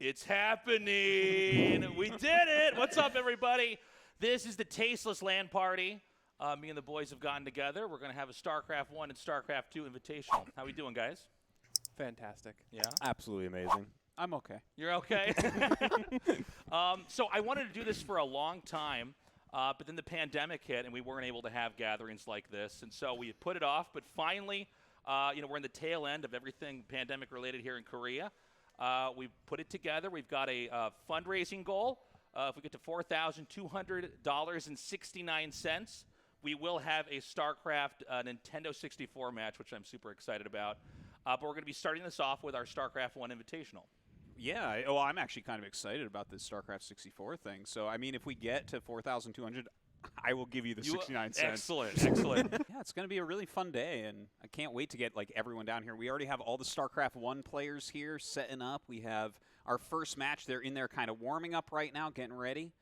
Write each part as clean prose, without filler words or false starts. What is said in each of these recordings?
It's happening. We did it. What's up, everybody? This is the Tasteless LAN party. Me and the boys have gotten together. We're going to have a StarCraft 1 and StarCraft 2 invitational. How we doing, guys? Fantastic. Yeah? Absolutely amazing. I'm okay. You're okay? So I wanted to do this for a long time, but then the pandemic hit, and we weren't able to have gatherings like this. And so we put it off, but finally, we're in the tail end of everything pandemic-related here in Korea. We've put it together. We've got a fundraising goal. If we get to $4,200.69, we will have a StarCraft Nintendo 64 match, which I'm super excited about. But we're going to be starting this off with our StarCraft 1 Invitational. Yeah, well, I'm actually kind of excited about this StarCraft 64 thing. So, I mean, if we get to 4,200, I will give you the 69 cents. Excellent, excellent. Yeah, it's going to be a really fun day, and I can't wait to get everyone down here. We already have all the StarCraft 1 players here setting up. We have our first match. They're in there kind of warming up right now, getting ready.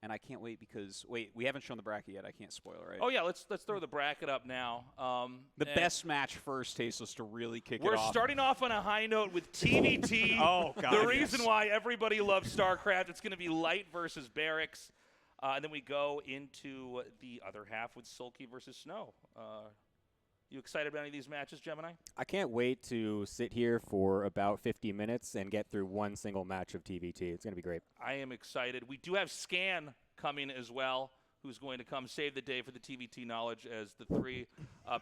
And I can't wait because, we haven't shown the bracket yet. I can't spoil, right? Oh, yeah, let's throw the bracket up now. The best match first, Tasteless, to really kick it off. We're starting off on a high note with TVT. Oh, God, the reason why everybody loves StarCraft. It's going to be Light versus Barracks. And then we go into the other half with Sulky versus Snow. You excited about any of these matches, Gemini? I can't wait to sit here for about 50 minutes and get through one single match of TVT. It's going to be great. I am excited. We do have Scan coming as well, who's going to come save the day for the TVT knowledge, as the three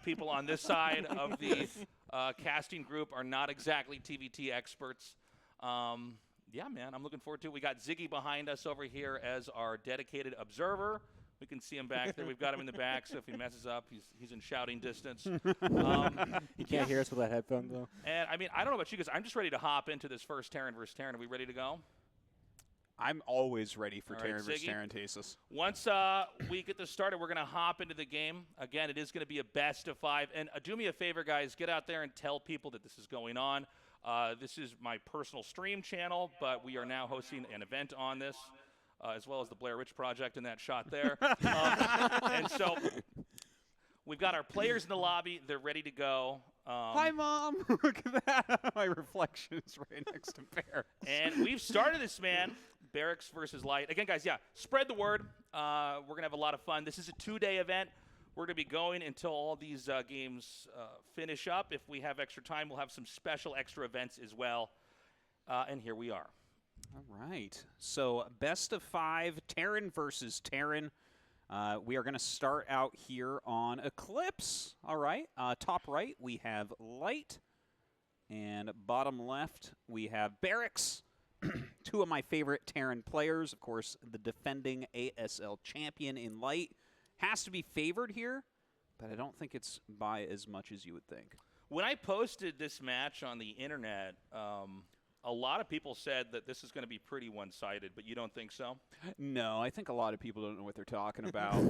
people on this side of the casting group are not exactly TVT experts. Yeah, man, I'm looking forward to it. We got Ziggy behind us over here as our dedicated observer. We can see him back there. We've got him in the back, so if he messes up, he's in shouting distance. You can't hear us with that headphone, though. And, I mean, I don't know about you guys. I'm just ready to hop into this first Terran versus Terran. Are we ready to go? I'm always ready for All Terran right, versus Ziggy. Terran, Tasteless. Once we get this started, we're going to hop into the game. Again, it is going to be a best of 5. And do me a favor, guys. Get out there and tell people that this is going on. This is my personal stream channel, but we are now hosting an event on this, as well as the Blair Witch Project in that shot there. And so we've got our players in the lobby. They're ready to go. Hi, Mom. Look at that. My reflection is right next to Barracks. And we've started this, man. Barracks versus Light. Again, guys, yeah, spread the word. We're going to have a lot of fun. This is a 2-day event. We're going to be going until all these games finish up. If we have extra time, we'll have some special extra events as well. And here we are. All right. So, best of 5, Terran versus Terran. We are going to start out here on Eclipse. All right. Top right, we have Light. And bottom left, we have Barracks. Two of my favorite Terran players. Of course, the defending ASL champion in Light. Has to be favored here, but I don't think it's by as much as you would think. When I posted this match on the internet, a lot of people said that this is going to be pretty one-sided, but you don't think so? No, I think a lot of people don't know what they're talking about.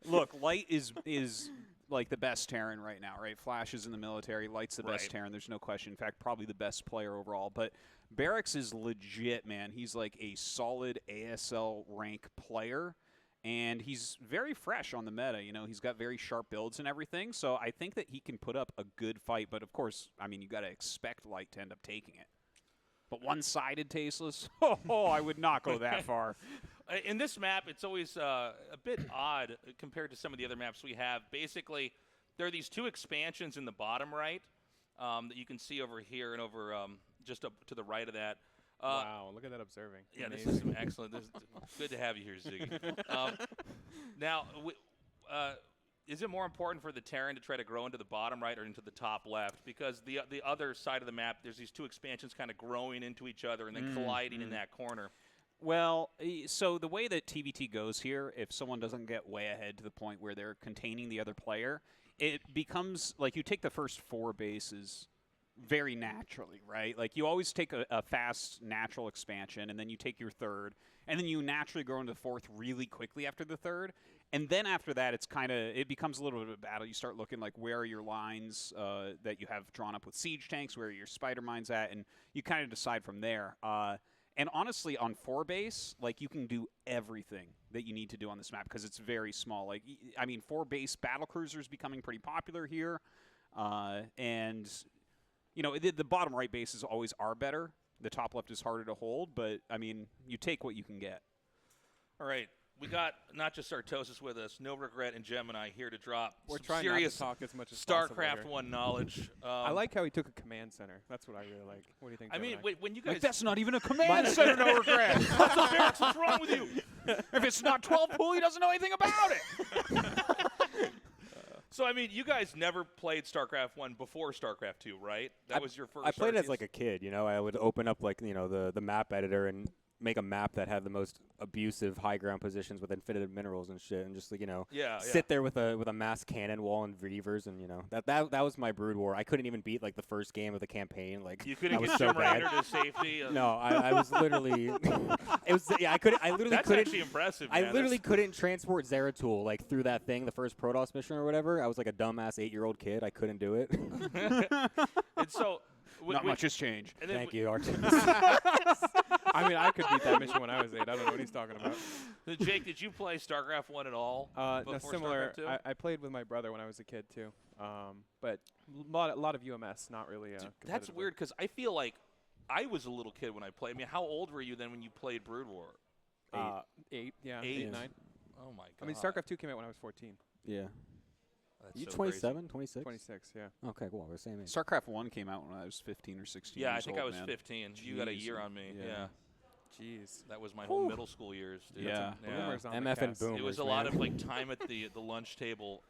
Look, Light is like the best Terran right now, right? Flash is in the military. Light's the best Terran. There's no question. In fact, probably the best player overall. But Barracks is legit, man. He's like a solid ASL rank player. And he's very fresh on the meta. You know, he's got very sharp builds and everything. So I think that he can put up a good fight. But, of course, I mean, you got to expect Light to end up taking it. But one-sided, Tasteless? Oh, I would not go that far. In this map, it's always a bit odd compared to some of the other maps we have. Basically, there are these 2 expansions in the bottom right that you can see over here and over just up to the right of that. Wow, look at that observing. Yeah, Amazing. This is excellent. This is good to have you here, Ziggy. Now, is it more important for the Terran to try to grow into the bottom right or into the top left? Because the other side of the map, there's these 2 expansions kind of growing into each other and then colliding in that corner. Well, so the way that TVT goes here, if someone doesn't get way ahead to the point where they're containing the other player, it becomes like you take the first 4 bases very naturally, right? Like you always take a fast natural expansion, and then you take your 3rd, and then you naturally grow into the 4th really quickly after the 3rd, and then after that it becomes a little bit of a battle. You start looking like where are your lines that you have drawn up with siege tanks, where are your spider mines at, and you kind of decide from there. And honestly, on 4 base, like you can do everything that you need to do on this map because it's very small. Like, I mean, 4 base battle cruisers becoming pretty popular here, and you know, the bottom right bases always are better. The top left is harder to hold, but, I mean, you take what you can get. All right. We got not just Artosis with us, No Regret and Gemini here to drop We're some trying not serious to talk as much as possible StarCraft here. 1 knowledge. I like how he took a command center. That's what I really like. What do you think, I mean, Gemini? when you guys... Like, that's not even a command center, No Regret. Barracks, what's wrong with you? If it's not 12 pool, he doesn't know anything about it. So, I mean, you guys never played StarCraft 1 before StarCraft 2, right? That was your first... I played it as Arceus? like a kid, you know. I would open up like, you know, the map editor and make a map that had the most abusive high ground positions with infinitive minerals and shit, and just like, you know, sit there with a mass cannon wall and reavers, and you know that was my Brood War. I couldn't even beat like the first game of the campaign. Like You couldn't I was get so Jim bad. Raynor to safety? No, I was literally. It was I literally That's couldn't. actually impressive, I man. literally couldn't transport Zeratul like through that thing, the first Protoss mission or whatever. I was like a dumbass 8-year-old kid. I couldn't do it. And so... Not much has changed. And then Thank you, Archie. I mean, I could beat that mission when I was 8. I don't know what he's talking about. Jake, did you play StarCraft 1 at all? No, before similar. StarCraft 2? I played with my brother when I was a kid too. But a lot of UMS, not really. That's competitively. weird because I feel like I was a little kid when I played. I mean, how old were you then when you played Brood War? 8, yeah, 8. 8, 9. Oh my god! I mean, StarCraft 2 came out when I was 14. Yeah. That's You so 27, 26? 26, yeah. Okay, cool. We're the same age. StarCraft 1 came out when I was 15 or 16 Yeah, I years think old, I was man. 15. You got a year Jeez. on me. Yeah. Yeah. Jeez. That was my whole middle school years. Dude. Yeah. Boomers on the MF and cast. boom. It was a lot of like time at the lunch table,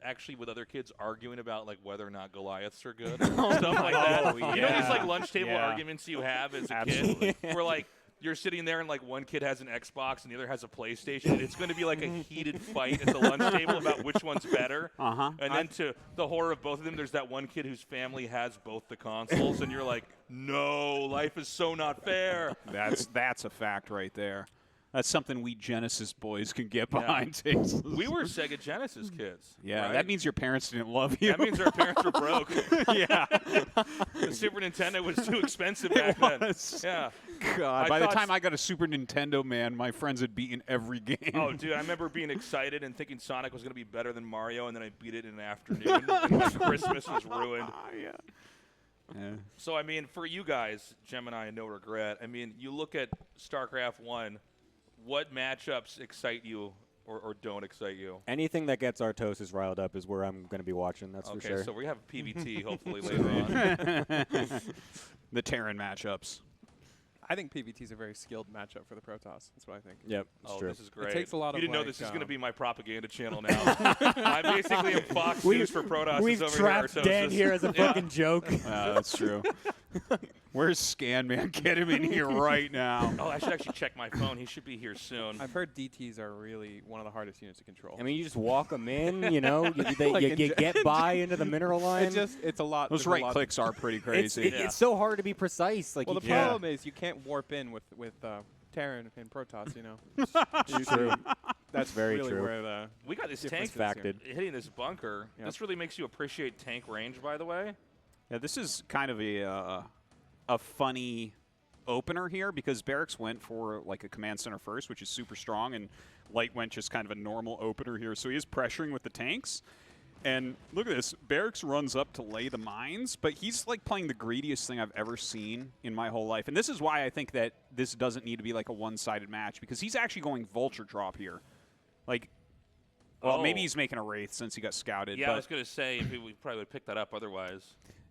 actually with other kids arguing about like whether or not Goliaths are good, stuff like that. Oh, You know these yeah. like lunch table Yeah. arguments you have as a Absolutely. kid, where like you're sitting there and like one kid has an Xbox and the other has a PlayStation, and it's going to be like a heated fight at the lunch table about which one's better. And then to the horror of both of them, there's that one kid whose family has both the consoles, and you're like, no, life is so not fair. That's a fact right there. That's something we Genesis boys can get behind. Tasteless. We were Sega Genesis kids. Yeah, right? that means your parents didn't love you. That means our parents were broke. Yeah. The Super Nintendo was too expensive back then. was. Yeah. God, I by the thought time I got a Super Nintendo, man, my friends had beaten every game. Oh, dude, I remember being excited and thinking Sonic was going to be better than Mario, and then I beat it in an afternoon, and my Christmas was ruined. Yeah. So, I mean, for you guys, Gemini and No Regret, I mean, you look at StarCraft 1, what matchups excite you or don't excite you? Anything that gets Artosis riled up is where I'm going to be watching, that's for sure. Okay, so we have PvT hopefully later on. The Terran matchups. I think PvT is a very skilled matchup for the Protoss. That's what I think. Yep, that's true. This is great. takes a lot you of, didn't know like, this is going to be my propaganda channel now. I basically am Fox News for Protoss. We've over trapped here, Dan Artosis. here as a Yeah. fucking joke. That's true. Where's Scan Man? Get him in here right now. Oh, I should actually check my phone. He should be here soon. I've heard DTs are really one of the hardest units to control. I mean, you just walk them in, you know, you Like in get by into the mineral line. it's a lot. Those there's a right lot- clicks are pretty crazy. It's so hard to be precise. Like Well, you the can't. problem is you can't warp in with Terran and Protoss. You know. It's true. That's very really true. Where the We got this difference tank is here. Facted. hitting this bunker. Yep. This really makes you appreciate tank range, by the way. Yeah, this is kind of a funny opener here because Barracks went for like a command center first, which is super strong, and Light went just kind of a normal opener here. So he is pressuring with the tanks. And look at this. Barracks runs up to lay the mines, but he's like playing the greediest thing I've ever seen in my whole life. And this is why I think that this doesn't need to be like a one-sided match, because he's actually going vulture drop here. Like, well, maybe he's making a Wraith since he got scouted. Yeah, but I was going to say we probably would pick that up otherwise.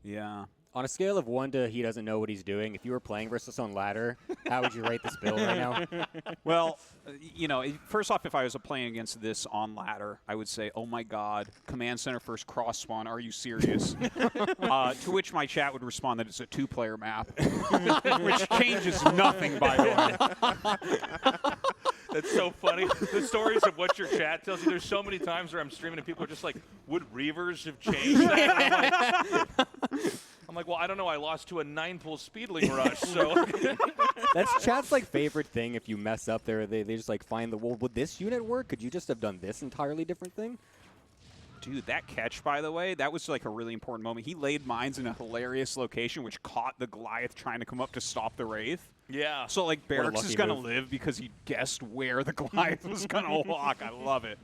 yeah. On a scale of 1 to he doesn't know what he's doing, if you were playing versus on ladder, how would you rate this build right now? Well, you know, first off, if I was playing against this on ladder, I would say, oh my God, command center first cross spawn, are you serious? To which my chat would respond that it's a 2-player map, which changes nothing, by the way. That's so funny. The stories of what your chat tells you. There's so many times where I'm streaming and people are just like, would Reavers have changed that? I'm like, well, I don't know. I lost to a 9-pull speedling rush, so. That's chat's like favorite thing. If you mess up there, they just like find the, well, would this unit work? Could you just have done this entirely different thing? Dude, that catch, by the way, that was like a really important moment. He laid mines in a hilarious location, which caught the Goliath trying to come up to stop the Wraith. Yeah. So, like, Barracks is lucky going to move. live because he guessed where the Goliath was going to walk. I love it.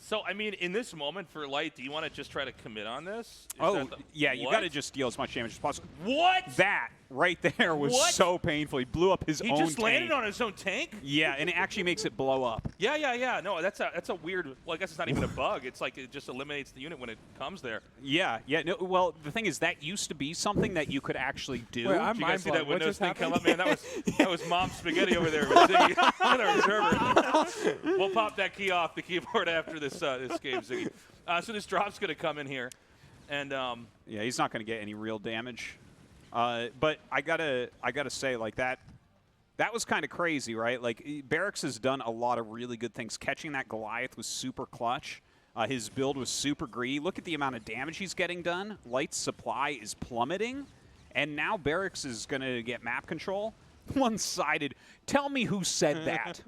So, I mean, in this moment for Light, do you want to just try to commit on this? Is Oh, that yeah, you what? got to just deal as much damage as possible. What? That right there was What? so painful. He blew up his own tank. He just landed on his own tank? Yeah, and it actually makes it blow up. Yeah. No, that's a weird. Well, I guess it's not even a bug. It's like it just eliminates the unit when it comes there. Yeah. No, well, the thing is that used to be something that you could actually do. Wait, Did you guys see that What Windows just thing come up, happened? man? That was Mom's spaghetti over there with Ziggy on our server. We'll pop that key off the keyboard after this game, Ziggy. So this drop's going to come in here, and yeah, he's not going to get any real damage. But I gotta say, like that was kind of crazy, right? Like Barracks has done a lot of really good things. Catching that Goliath was super clutch. His build was super greedy. Look at the amount of damage he's getting done. Light's supply is plummeting, and now Barracks is going to get map control. One-sided. Tell me who said that.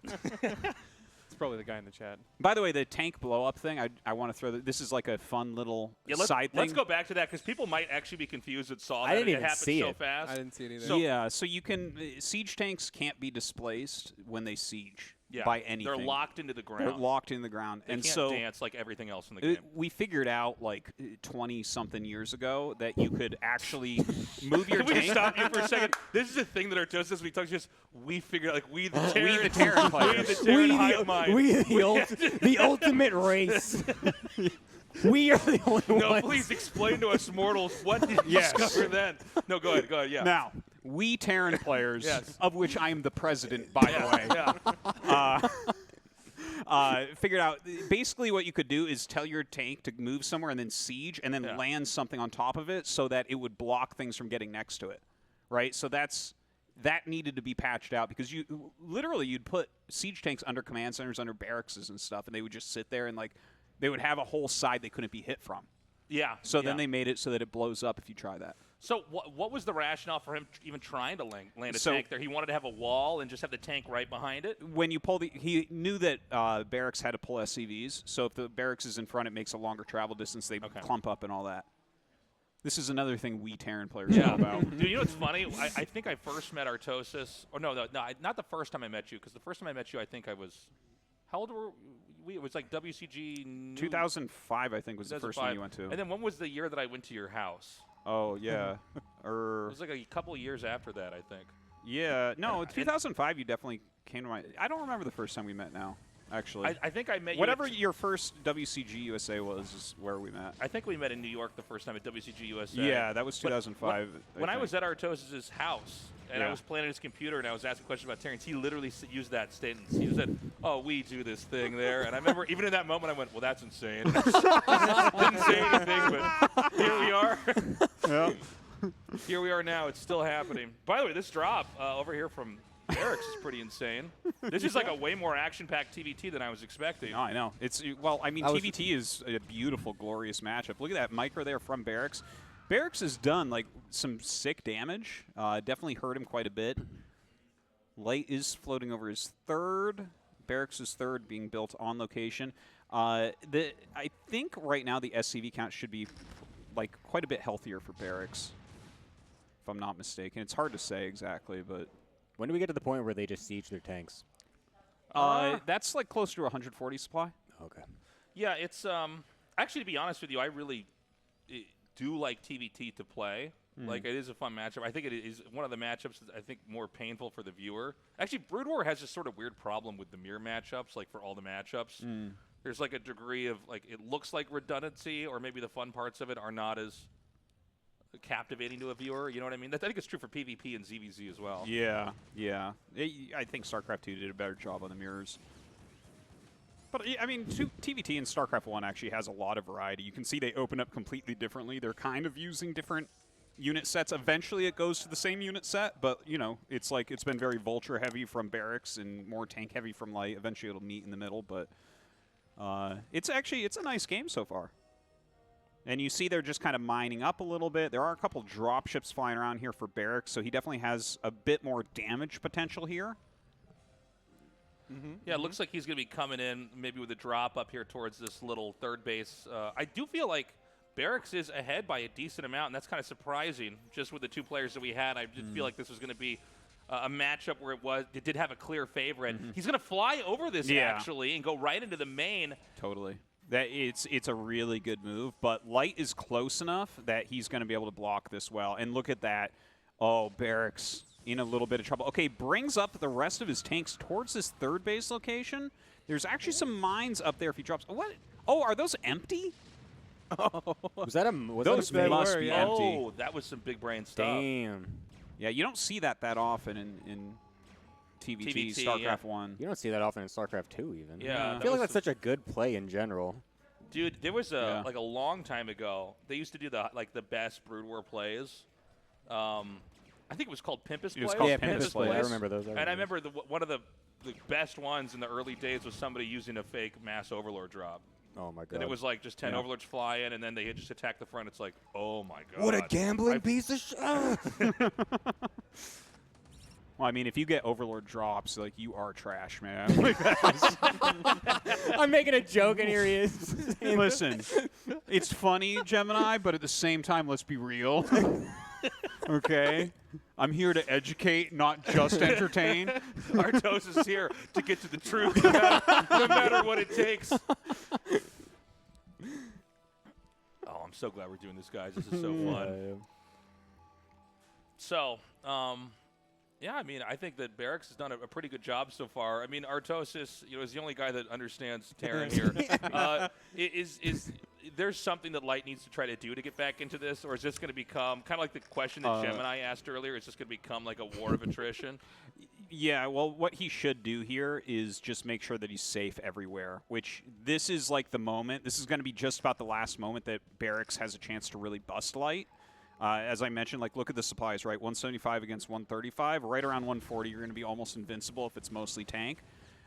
It's probably the guy in the chat. By the way, the tank blow-up thing, I want to throw this is like a fun little side thing. Let's go back to that because people might actually be confused that saw that. I didn't it even happened see so it. fast. I didn't see it either. So- Yeah, so you can siege tanks can't be displaced when they siege by anything. They're locked into the ground. They're locked in the ground, They and can't so dance like everything else in the game. we figured out like 20-something years ago that you could actually move your Can we just tank. stop you for a second? This is a thing that our toasters, we talk just, we figured out, like, we the Terran, We the Terran players. we the Terran hive mind. the ultimate race. We are the only No, ones. please explain to us mortals, what did you Yes. discover then? No, go ahead, yeah. Now, we Terran players, Yes. of which I am the president, by the way. Yeah. Figured out basically what you could do is tell your tank to move somewhere and then siege and then land something on top of it so that it would block things from getting next to it, right? So that needed to be patched out because you'd put siege tanks under command centers, under barracks and stuff, and they would just sit there and like they would have a whole side they couldn't be hit from. Yeah. So then they made it so that it blows up if you try that. So what was the rationale for him even trying to land a So- tank there? He wanted to have a wall and just have the tank right behind it? When you pull he knew that barracks had to pull SCVs, so if the barracks is in front, it makes a longer travel distance. They clump up and all that. This is another thing we Terran players know about. Dude, you know what's funny? I think I first met Artosis. Or no, not the first time I met you, because the first time I met you, I think I was. How old were we? It was like WCG. 2005, I think, was the first one you went to. And then when was the year that I went to your house? Oh yeah, It was like a couple of years after that, I think. yeah. No, 2005. You definitely came to my. I don't remember the first time we met now. Actually, I think I met you. whatever your first WCG USA was is where we met. I think we met in New York the first time at WCG USA. Yeah, that was 2005. When I was at Artosis' house, and I Yeah. was playing his computer, and I was asking questions about Terrans, he literally used that statement. He said, "Oh, we do this thing there," and I remember even in that moment, I went, "Well, that's insane." Didn't say anything, but here we are. Yeah. Here we are now. It's still happening. By the way, this drop over here from Barracks is pretty insane. This is like a way more action-packed TVT than I was expecting. No, I know. It's I mean, TVT is a beautiful, glorious matchup. Look at that micro there from Barracks. Barracks has done like some sick damage. Definitely hurt him quite a bit. Light is floating over his third. Barracks' third being built on location. I think right now the SCV count should be like quite a bit healthier for Barracks, if I'm not mistaken. It's hard to say exactly, but When do we get to the point where they just siege their tanks? that's like close to 140 supply. Okay. Yeah, it's actually, to be honest with you, I really do like TVT to play. Like, it is a fun matchup. I think it is one of the matchups that I think more painful for the viewer. Actually, Brood War has this sort of weird problem with the mirror matchups, like for all the matchups. There's like a degree of, like, it looks like redundancy, or maybe the fun parts of it are not as captivating to a viewer. You know what I mean? I think it's true for PvP and ZVZ as well. Yeah. I think StarCraft 2 did a better job on the mirrors. But, I mean, TVT and StarCraft 1 actually has a lot of variety. You can see they open up completely differently. They're kind of using different unit sets. Eventually it goes to the same unit set, but, you know, it's like it's been very Vulture-heavy from Barracks and more tank-heavy from Light. Eventually it'll meet in the middle, but it's a nice game so far. And you see they're just kind of mining up a little bit. There are a couple drop ships flying around here for Barracks, so he definitely has a bit more damage potential here. Yeah, it looks like he's going to be coming in maybe with a drop up here towards this little third base. I do feel like Barracks is ahead by a decent amount, and that's kind of surprising just with the two players that we had. I did feel like this was going to be a matchup where it did have a clear favorite. He's going to fly over this, actually, and go right into the main. Totally. It's a really good move, but Light is close enough that he's going to be able to block this well. And look at that. Oh, Barracks in a little bit of trouble. Okay, brings up the rest of his tanks towards this third base location. There's actually some mines up there if he drops. What? Oh, are those empty? Was that a? Was Those that a must were, be yeah. empty. Oh, that was some big brain stuff. Damn. Yeah, you don't see that often in TVT, TVT, StarCraft yeah. 1. You don't see that often in StarCraft 2 even. Yeah, I that feel like was that's such a good play in general. Dude, there was Yeah. like a long time ago. They used to do the best Brood War plays. I think it was called Pimpus It was plays. called Yeah, Pimpus Pimpus play. I plays. remember those. And I remember one of the best ones in the early days was somebody using a fake mass overlord drop. Oh my god. And it was like just 10 Yeah. overlords fly in, and then they just attack the front. It's like, oh my god. What a gambling piece of shit. Well, I mean, if you get Overlord drops, like, you are trash, man. Like, that's- I'm making a joke, and here he is. Listen, it's funny, Gemini, but at the same time, let's be real. Okay? I'm here to educate, not just entertain. Artos is here to get to the truth, no matter what it takes. Oh, I'm so glad we're doing this, guys. This is so fun. So, yeah, I mean, I think that Barracks has done a pretty good job so far. I mean, Artosis, is the only guy that understands Terran here. Is there's something that Light needs to try to do to get back into this, or is this going to become kind of like the question that Gemini asked earlier? Is this going to become like a war of attrition? Yeah, well, what he should do here is just make sure that he's safe everywhere, which this is like the moment. This is going to be just about the last moment that Barracks has a chance to really bust Light. As I mentioned, like, look at the supplies, right? 175 against 135. Right around 140, you're going to be almost invincible if it's mostly tank.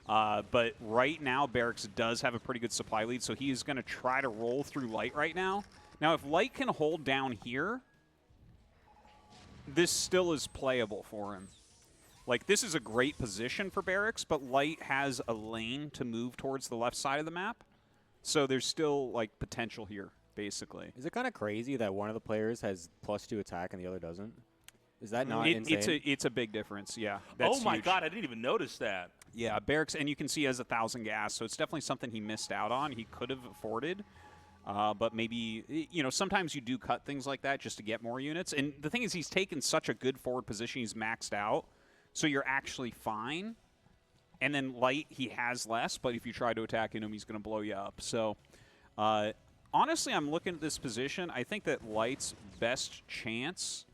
But right now, Barracks does have a pretty good supply lead, so he is going to try to roll through Light right now. Now, if Light can hold down here, this still is playable for him. Like, this is a great position for Barracks, but Light has a lane to move towards the left side of the map. So there's still, like, potential here, basically. Is it kind of crazy that one of the players has +2 attack and the other doesn't? Is that not insane? It's a big difference, yeah. That's oh my huge. god, I didn't even notice that. Yeah, Barracks, and you can see he has 1,000 gas, so it's definitely something he missed out on. He could have afforded, but maybe, sometimes you do cut things like that just to get more units. And the thing is, he's taken such a good forward position. He's maxed out, so you're actually fine. And then Light, he has less, but if you try to attack him, he's going to blow you up. So, honestly, I'm looking at this position. I think that Light's best chance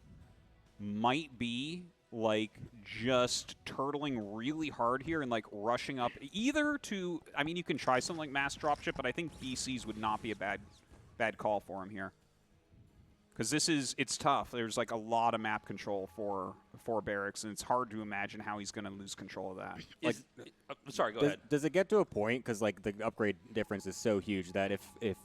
might be like just turtling really hard here and like rushing up either to, I mean, you can try something like mass dropship, but I think BCs would not be a bad call for him here. Because it's tough. There's like a lot of map control for Barracks, and it's hard to imagine how he's going to lose control of that. Like, Sorry, go ahead. Does it get to a point, because like the upgrade difference is so huge, that if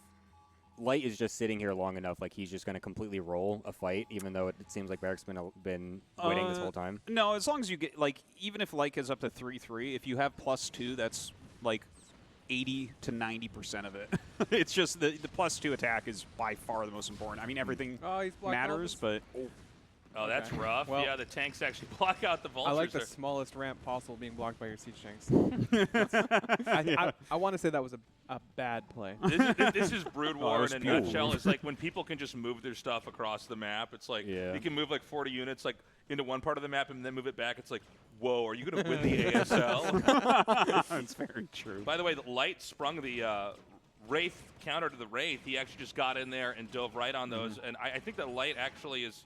Light is just sitting here long enough, like he's just going to completely roll a fight, even though it seems like Barracks been winning this whole time? No, as long as you get, like, even if Light is up to 3-3, if you have +2, that's like 80 to 90% of it. It's just the +2 attack is by far the most important. I mean, everything he's blocked matters, but Oh, that's Okay. rough. Well, yeah, the tanks actually block out the vultures. I like the there. smallest ramp possible being blocked by your siege tanks. I want to say that was a bad play. This is Brood it War was in a beautiful. nutshell. It's like when people can just move their stuff across the map. It's like you can move like 40 units like into one part of the map and then move it back. It's like, whoa, are you going to win the ASL? That's very true. By the way, the Light sprung the Wraith counter to the Wraith. He actually just got in there and dove right on those. And I think that Light actually is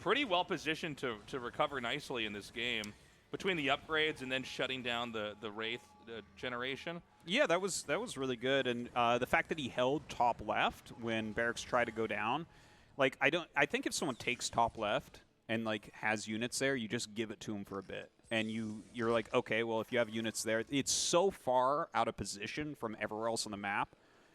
pretty well positioned to recover nicely in this game between the upgrades and then shutting down the Wraith generation. Yeah, that was really good, and the fact that he held top left when Barracks tried to go down, like I think if someone takes top left and like has units there, you just give it to him for a bit, and you're like, okay, well, if you have units there, it's so far out of position from everywhere else on the map.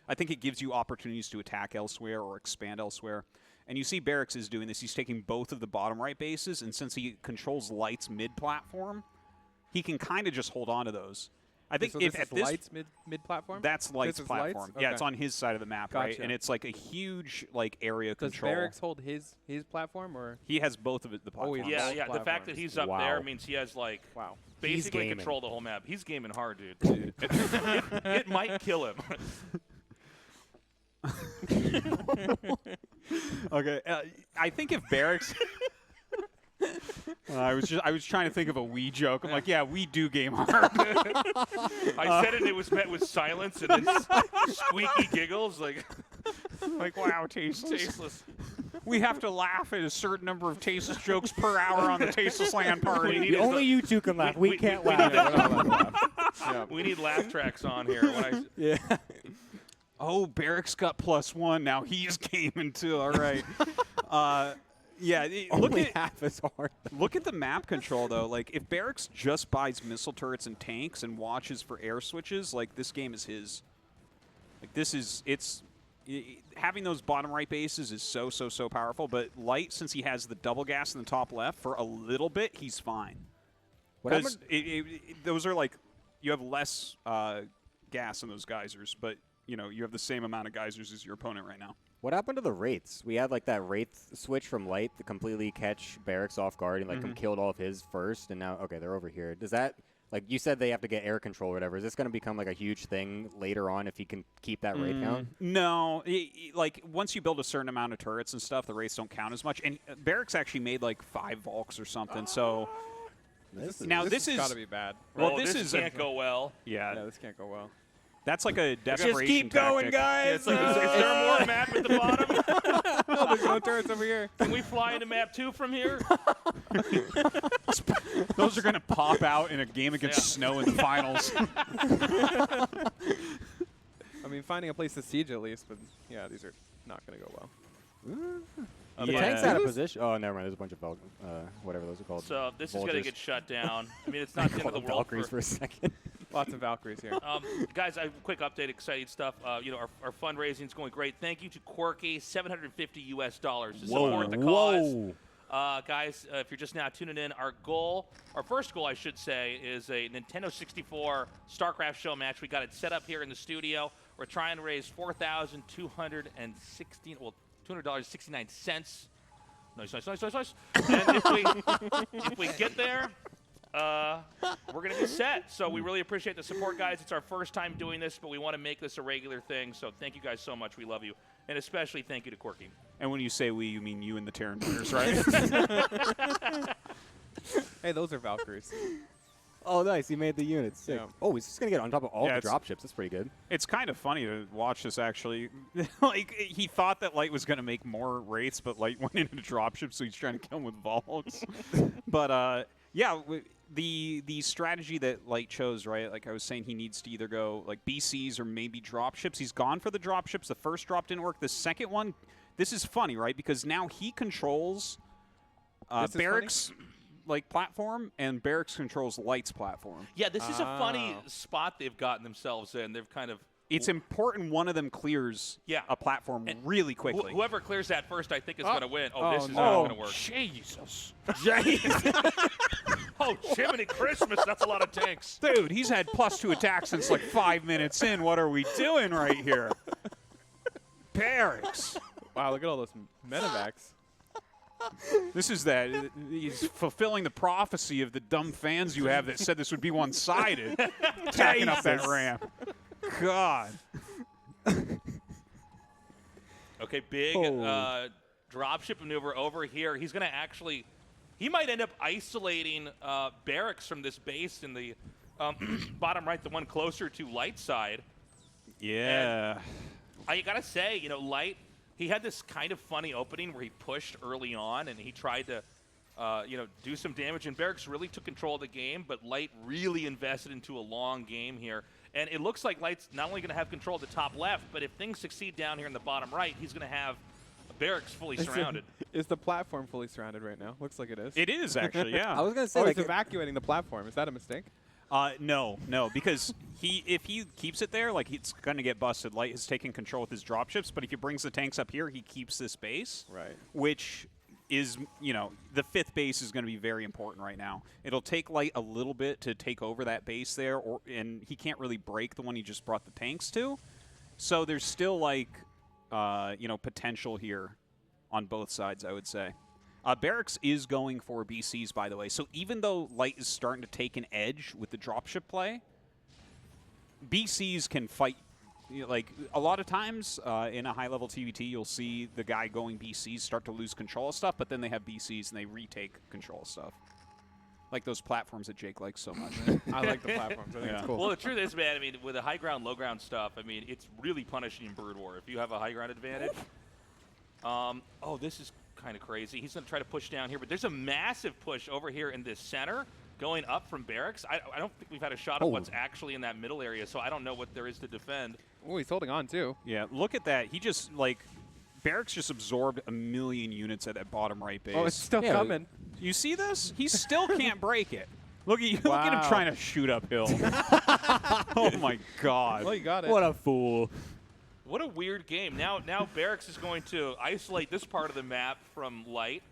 I think it gives you opportunities to attack elsewhere or expand elsewhere. And you see Barracks is doing this. He's taking both of the bottom right bases, and since he controls Light's mid-platform, he can kind of just hold on to those. I think so if this at is Light's mid-platform? that's Light's This is platform. Light's? Yeah, Okay. it's on his side of the map, right? Gotcha. And it's like a huge like area Does control. Barracks hold his platform, or? He has both of the Oh, platforms. he's Yeah, both yeah. The fact that platforms. he's up Wow. there means he has like Wow. basically gaming. control the whole map. He's gaming hard, dude. it might kill him. Okay, I think if Barracks, I was trying to think of a we joke. I'm like, yeah, we do game hard. I said it, and it was met with silence and then squeaky giggles. Like wow, tasteless. tasteless. We have to laugh at a certain number of tasteless jokes per hour on the Tasteless LAN party. Only you two can laugh. We can't laugh. We need laugh tracks on here. Yeah. Oh, Barracks got +1. Now he's gaming too. All right. Yeah. Only half as hard. Look at the map control though. Like if Barracks just buys missile turrets and tanks and watches for air switches, like this game is his. Like having those bottom right bases is so powerful. But Light, since he has the double gas in the top left for a little bit, he's fine. Because those are like you have less gas in those geysers, but you have the same amount of geysers as your opponent right now. What happened to the Wraiths? We had like that Wraith switch from Light to completely catch Barracks off guard and like killed all of his first, and now okay, they're over here. Does that like you said they have to get air control or whatever? Is this going to become like a huge thing later on if he can keep that Wraith count? No, like once you build a certain amount of turrets and stuff, the Wraiths don't count as much. And Barracks actually made like 5 Valks or something. So this is got to be bad. Right? Well, this can't go well. Yeah, this can't go well. That's like a desperation Just keep going, tactic. guys. Yeah, it's like, is there more map at the bottom? Oh, there's no turrets over here. Can we fly into map 2 from here? Those are going to pop out in a game against Snow in the finals. I mean, finding a place to siege at least, but yeah, these are not going to go well. The tank's out of position. Oh, never mind. There's a bunch of whatever those are called. So this is going to get shut down. I mean, it's not the end of the world. Valkyries for a second. Lots of Valkyries here. Guys, a quick update, exciting stuff. Our fundraising is going great. Thank you to Quirky, $750 to support the cause. Guys, if you're just now tuning in, our first goal, I should say, is a Nintendo 64 StarCraft show match. We got it set up here in the studio. We're trying to raise $200.69. Nice. And if we get there, we're going to be set. So we really appreciate the support, guys. It's our first time doing this, but we want to make this a regular thing. So thank you guys so much. We love you. And especially thank you to Quirky. And when you say we, you mean you and the Terran Bears, right? Hey, those are Valkyries. Oh, nice. He made the units. Sick. Yeah. Oh, he's just going to get on top of all the dropships. That's pretty good. It's kind of funny to watch this, actually. Like, he thought that Light was going to make more Wraiths, but Light went into dropships, so he's trying to kill him with Valks. But, yeah, the strategy that Light chose, right? Like I was saying, he needs to either go, like, BCs or maybe dropships. He's gone for the dropships. The first drop didn't work. The second one, this is funny, right? Because now he controls Barracks' like platform, and Barracks controls Light's platform. Yeah, this is a funny spot they've gotten themselves in. They've kind of... It's important one of them clears a platform really quickly. Whoever clears that first, I think, is going to win. This is not going to work. Jesus. Oh, Jiminy Christmas, that's a lot of tanks. Dude, he's had +2 attacks since like 5 minutes in. What are we doing right here? Barracks. Wow, look at all those medevacs. This is he's fulfilling the prophecy of the dumb fans you have that said this would be one-sided. Tacking up that ramp. God. Okay, big dropship maneuver over here. He's going to actually, he might end up isolating Barracks from this base in the bottom right, the one closer to Light side. Yeah. I got to say, Light, he had this kind of funny opening where he pushed early on and he tried to, do some damage. And Barracks really took control of the game, but Light really invested into a long game here. And it looks like Light's not only going to have control of the top left, but if things succeed down here in the bottom right, he's going to have Barracks fully surrounded. Is the platform fully surrounded right now? Looks like it is. It is, actually, yeah. I was going to say, he's evacuating the platform. Is that a mistake? No, because if he keeps it there, like, it's going to get busted. Light has taken control with his dropships, but if he brings the tanks up here, he keeps this base. Right. Which is, the 5th base is going to be very important right now. It'll take Light a little bit to take over that base there, and he can't really break the one he just brought the tanks to. So there's still, like, potential here on both sides, I would say. Barracks is going for BCs, by the way. So even though Light is starting to take an edge with the dropship play, BCs can fight like a lot of times in a high-level TVT, you'll see the guy going BCs start to lose control of stuff, but then they have BCs and they retake control of stuff. Like those platforms that Jake likes so much. I like the platforms. I think it's cool. Well, the truth is, man, I mean, with the high ground, low ground stuff, I mean, it's really punishing in Bird War. If you have a high ground advantage. Oh, this is kind of crazy. He's going to try to push down here, but there's a massive push over here in this center going up from Barracks. I don't think we've had a shot of what's actually in that middle area, so I don't know what there is to defend. Oh, he's holding on, too. Yeah, look at that. He just, like, Barracks just absorbed 1 million units at that bottom right base. Oh, it's still coming. You see this? He still can't break it. Look at you. Look at him trying to shoot uphill. Oh, my God. Well, you got it. What a fool. What a weird game. Now Barracks is going to isolate this part of the map from Light.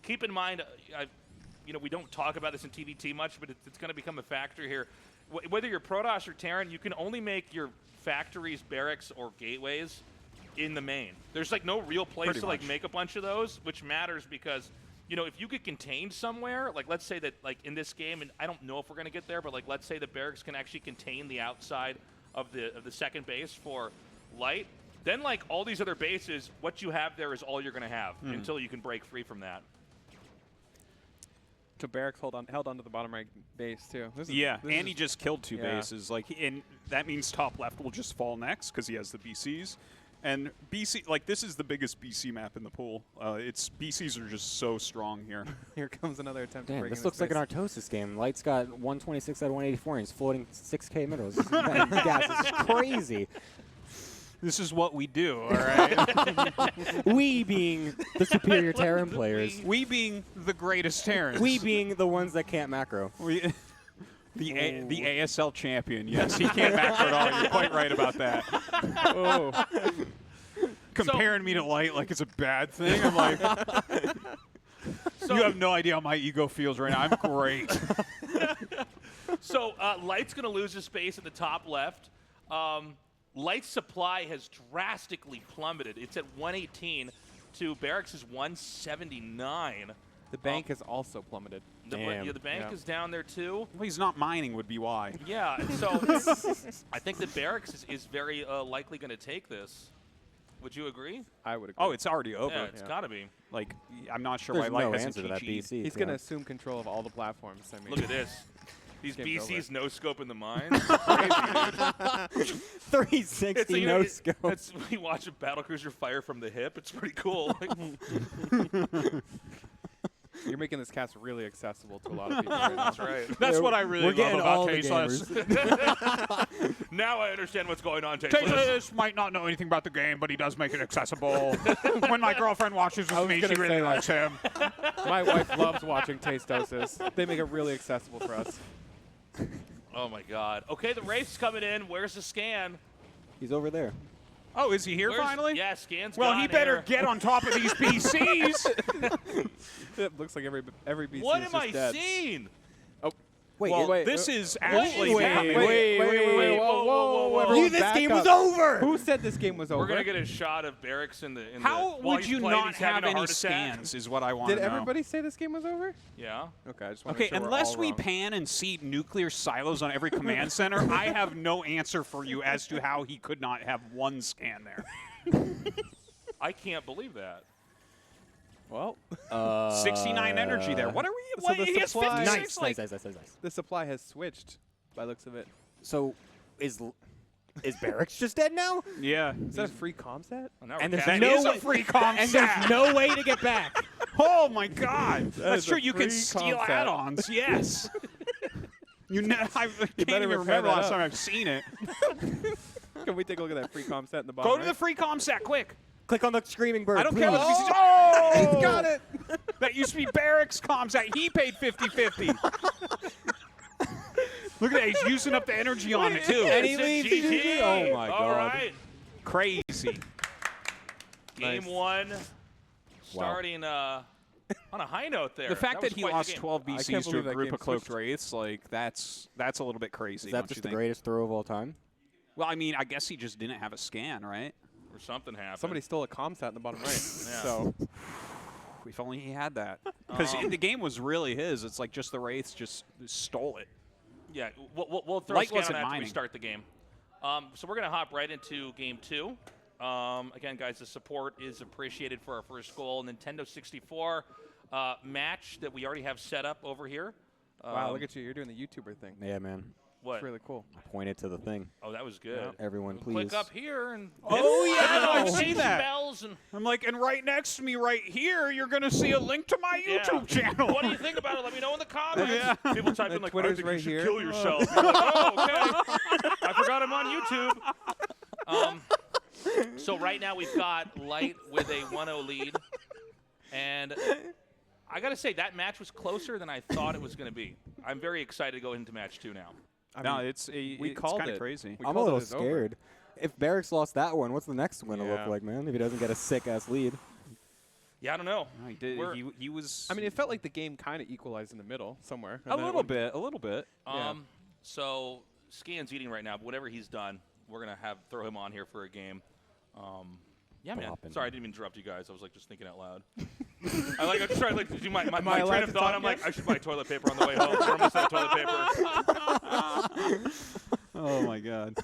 Keep in mind, we don't talk about this in TVT much, but it's going to become a factor here. Whether you're Protoss or Terran, you can only make your factories, barracks, or gateways in the main. There's like no real place to like make a bunch of those, which matters because, if you get contained somewhere, like let's say that like in this game, and I don't know if we're going to get there, but like let's say the barracks can actually contain the outside of the second base for Light, then like all these other bases, what you have there is all you're going to have until you can break free from that. So Barracks held on to the bottom right base too. And he just killed 2 bases. Like, and that means top left will just fall next because he has the BCs. And BC, like this is the biggest BC map in the pool. Its BCs are just so strong here. Here comes another attempt. Damn, to break this in looks like an Artosis game. Light's got 126 out of 184, and he's floating 6K minerals. Gas, this is crazy. This is what we do, all right? We being the superior Terran players. We being the greatest Terrans. We being the ones that can't macro. The ASL champion, yes. He can't macro at all. You're quite right about that. Oh. Comparing me to Light like it's a bad thing. I'm like, you have no idea how my ego feels right now. I'm great. So Light's going to lose his space at the top left. Light's supply has drastically plummeted. It's at 118 to Barracks' 179. The bank has also plummeted. The bank is down there too. Well, he's not mining would be why. Yeah, and so I think that Barracks is very likely going to take this. Would you agree? I would agree. Oh, it's already over. Yeah, it's got to be. Like, I'm not sure There's why Light no hasn't answer to that GG'd. BC. He's going to assume control of all the platforms. I mean, Look at this. These Game's BCs no scope in the mine. 360 no scope. We watch a battlecruiser fire from the hip. It's pretty cool. You're making this cast really accessible to a lot of people. Right now. That's right. That's what I really love about Tasteless. Now I understand what's going on, Tasteless might not know anything about the game, but he does make it accessible. When my girlfriend watches with me, she really likes him. My wife loves watching Tastosis. They make it really accessible for us. Oh, my God. Okay, the Wraith's coming in. Where's the scan? He's over there. Oh, is he here finally? Yeah, Scan's Well, gone he better here. get on top of these PCs. It looks like every BC What is am just I dead. seeing? Wait, well, wait, this is actually wait, happening. Whoa. Knew this game was over. Who said this game was over? We're going to get a shot of Barracks in the How while would he's you playing, not he's having have a any heart attack. scans is what I want to Did know. everybody say this game was over? Yeah. Okay, I just want Okay, to make sure unless we're all we wrong. pan and seed nuclear silos on every command center, I have no answer for you as to how he could not have one scan there. I can't believe that. Well, 69 energy there. What are we? So What, the he has supply- 56. Nice, nice. the supply has switched by looks of it. So, is Barracks just dead now? Yeah. Is that a free comm set? Well, now And we're there's casting- That no is a way- free comm And set. there's no way to get back. Oh my God. That's is true. a You can free steal comm set. add-ons. Yes. I can't better even repair remember that last up. time I've seen it. Can we take a look at that free comm set in the bottom? Go to right? the free comm set, quick. Click on the screaming bird. I don't please. care what the BCs. Oh! He's got it. That used to be Barracks comms that he paid 50-50. Look at that. He's using up the energy on it, too. And he It's a leaves GG. GG. Oh, my All God. right. Crazy. Game Nice. one. Starting on a high note there. The fact that was he quite the lost game. 12 I can't BCs to a believe that group game of cloaked switched. wraiths, like, that's a little bit crazy. Is that don't just you the think? greatest throw of all time? Well, I mean, I guess he just didn't have a scan, right? Or something happened. Somebody stole a comm set in the bottom right. Yeah. So If only he had that. Because the game was really his. It's like just the wraiths just stole it. Yeah, we'll throw Light a scan on wasn't that after we mining. start the game. So we're going to hop right into Game 2. Again, guys, the support is appreciated for our first goal. Nintendo 64 match that we already have set up over here. Wow, look at you. You're doing the YouTuber thing. Yeah, man. What? It's really cool. I pointed to the thing. Oh, that was good. Everyone, please. Click up here and I see hit that. bells and I'm like, and right next to me, right here, you're gonna see a link to my YouTube channel. What do you think about it? Let me know in the comments. Yeah. People type in like, I Twitter's think right you should here. kill yourself. You're like, oh, okay. I forgot I'm on YouTube. So right now we've got Light with a 1-0 lead, and I got to say that match was closer than I thought it was going to be. I'm very excited to go into match 2 now. No, it's kind of crazy. I'm a little scared. If Barracks lost that one, what's the next one to look like, man? If he doesn't get a sick-ass lead. Yeah, I don't know. No, he did. He was. I mean, it felt like the game kind of equalized in the middle somewhere. A little bit. So Scan's eating right now, but whatever he's done, we're going to throw him on here for a game. Yeah, man. Sorry, I didn't mean to interrupt you guys. I was just thinking out loud. I'm just trying to do my train of thought. I'm like, I should buy toilet paper on the way home. We're almost out of toilet paper. Oh my God.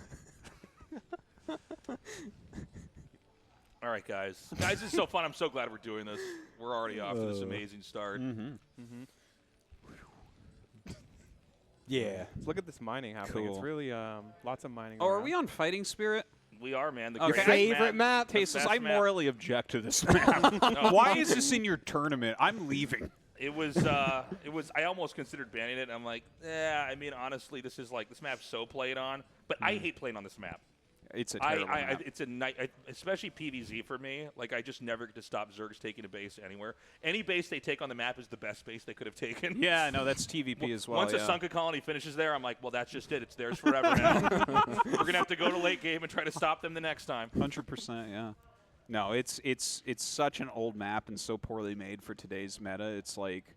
All right, guys. Guys, this is so fun. I'm so glad we're doing this. We're already off to this amazing start. Yeah. Let's look at this mining happening. Cool. It's really lots of mining. Oh, are around. we on Fighting Spirit? We are, man. The Okay. greatest Favorite map? the Tasteless, best I map. morally object to this map. Why is this in your tournament? I'm leaving. It was. I almost considered banning it. I'm like, I mean, honestly, this map's so played on. But I hate playing on this map. It's a terrible map. It's a night, especially PvZ for me. Like, I just never get to stop Zergs taking a base anywhere. Any base they take on the map is the best base they could have taken. Yeah, no, that's TVP as well. Once a Sunken Colony finishes there, I'm like, well, that's just it. It's theirs forever now. We're gonna have to go to late game and try to stop them the next time. 100%, yeah. No, it's such an old map and so poorly made for today's meta. It's like,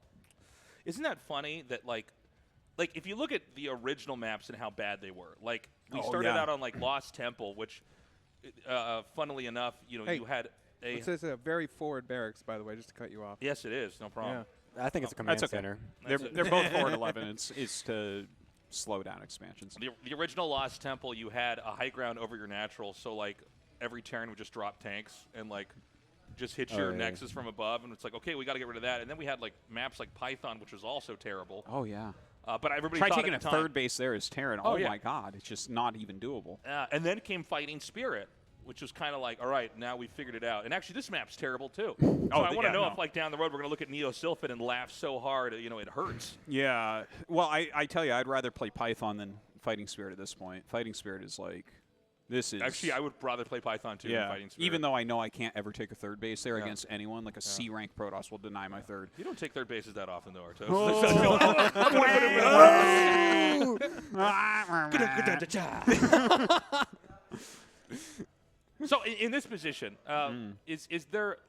isn't that funny that like if you look at the original maps and how bad they were, like we started out on like Lost Temple, which, funnily enough, you had a. It says a very forward Barracks, by the way, just to cut you off. Yes, it is. No problem. Yeah. I think it's a command that's okay. center. They're both 4-11. It's to slow down expansions. The original Lost Temple, you had a high ground over your natural, so like every Terran would just drop tanks and like just hit your Nexus from above, and it's like, okay, we got to get rid of that. And then we had like maps like Python, which was also terrible. Oh yeah. But everybody Try thought taking at the a time, third base there as Terran. Oh, Oh yeah. my God, it's just not even doable. and then came Fighting Spirit, which was kind of like, all right, now we figured it out. And actually, this map's terrible too. So I want to know if like down the road we're going to look at Neo Sylphid and laugh so hard, it hurts. Yeah. Well, I tell you, I'd rather play Python than Fighting Spirit at this point. Fighting Spirit is like, this is. Actually, I would rather play Python too than Fighting Spirit. Even though I know I can't ever take a third base there against anyone, like a C-rank Protoss will deny my third. You don't take third bases that often, though, Artos. So in this position, is there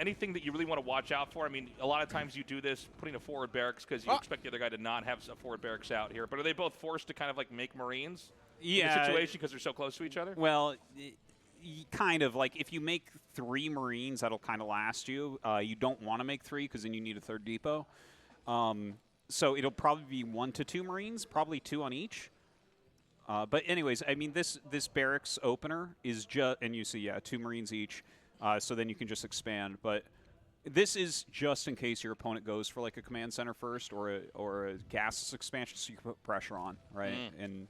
anything that you really want to watch out for? I mean, a lot of times you do this putting a forward barracks because you expect the other guy to not have a forward barracks out here. But are they both forced to kind of like make Marines in the situation because they're so close to each other? Well, kind of. Like if you make 3 Marines, that'll kind of last you. You don't want to make 3 because then you need a third depot. So it'll probably be 1 to 2 Marines, probably 2 on each. But anyways, I mean, this barracks opener is just, and you see, 2 Marines each. So then you can just expand. But this is just in case your opponent goes for like a command center first or a gaseous expansion, so you can put pressure on, right? And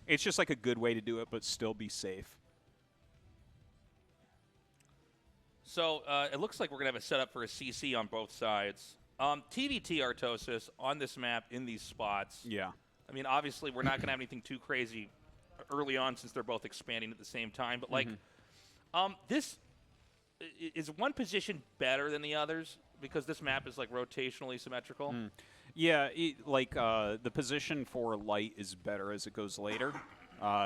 it's just like a good way to do it, but still be safe. So it looks like we're going to have a setup for a CC on both sides. TVT Artosis on this map in these spots. Yeah. I mean, obviously, we're not going to have anything too crazy early on since they're both expanding at the same time. But, like, this is one position better than the others because this map is, like, rotationally symmetrical. Yeah, the position for Light is better as it goes later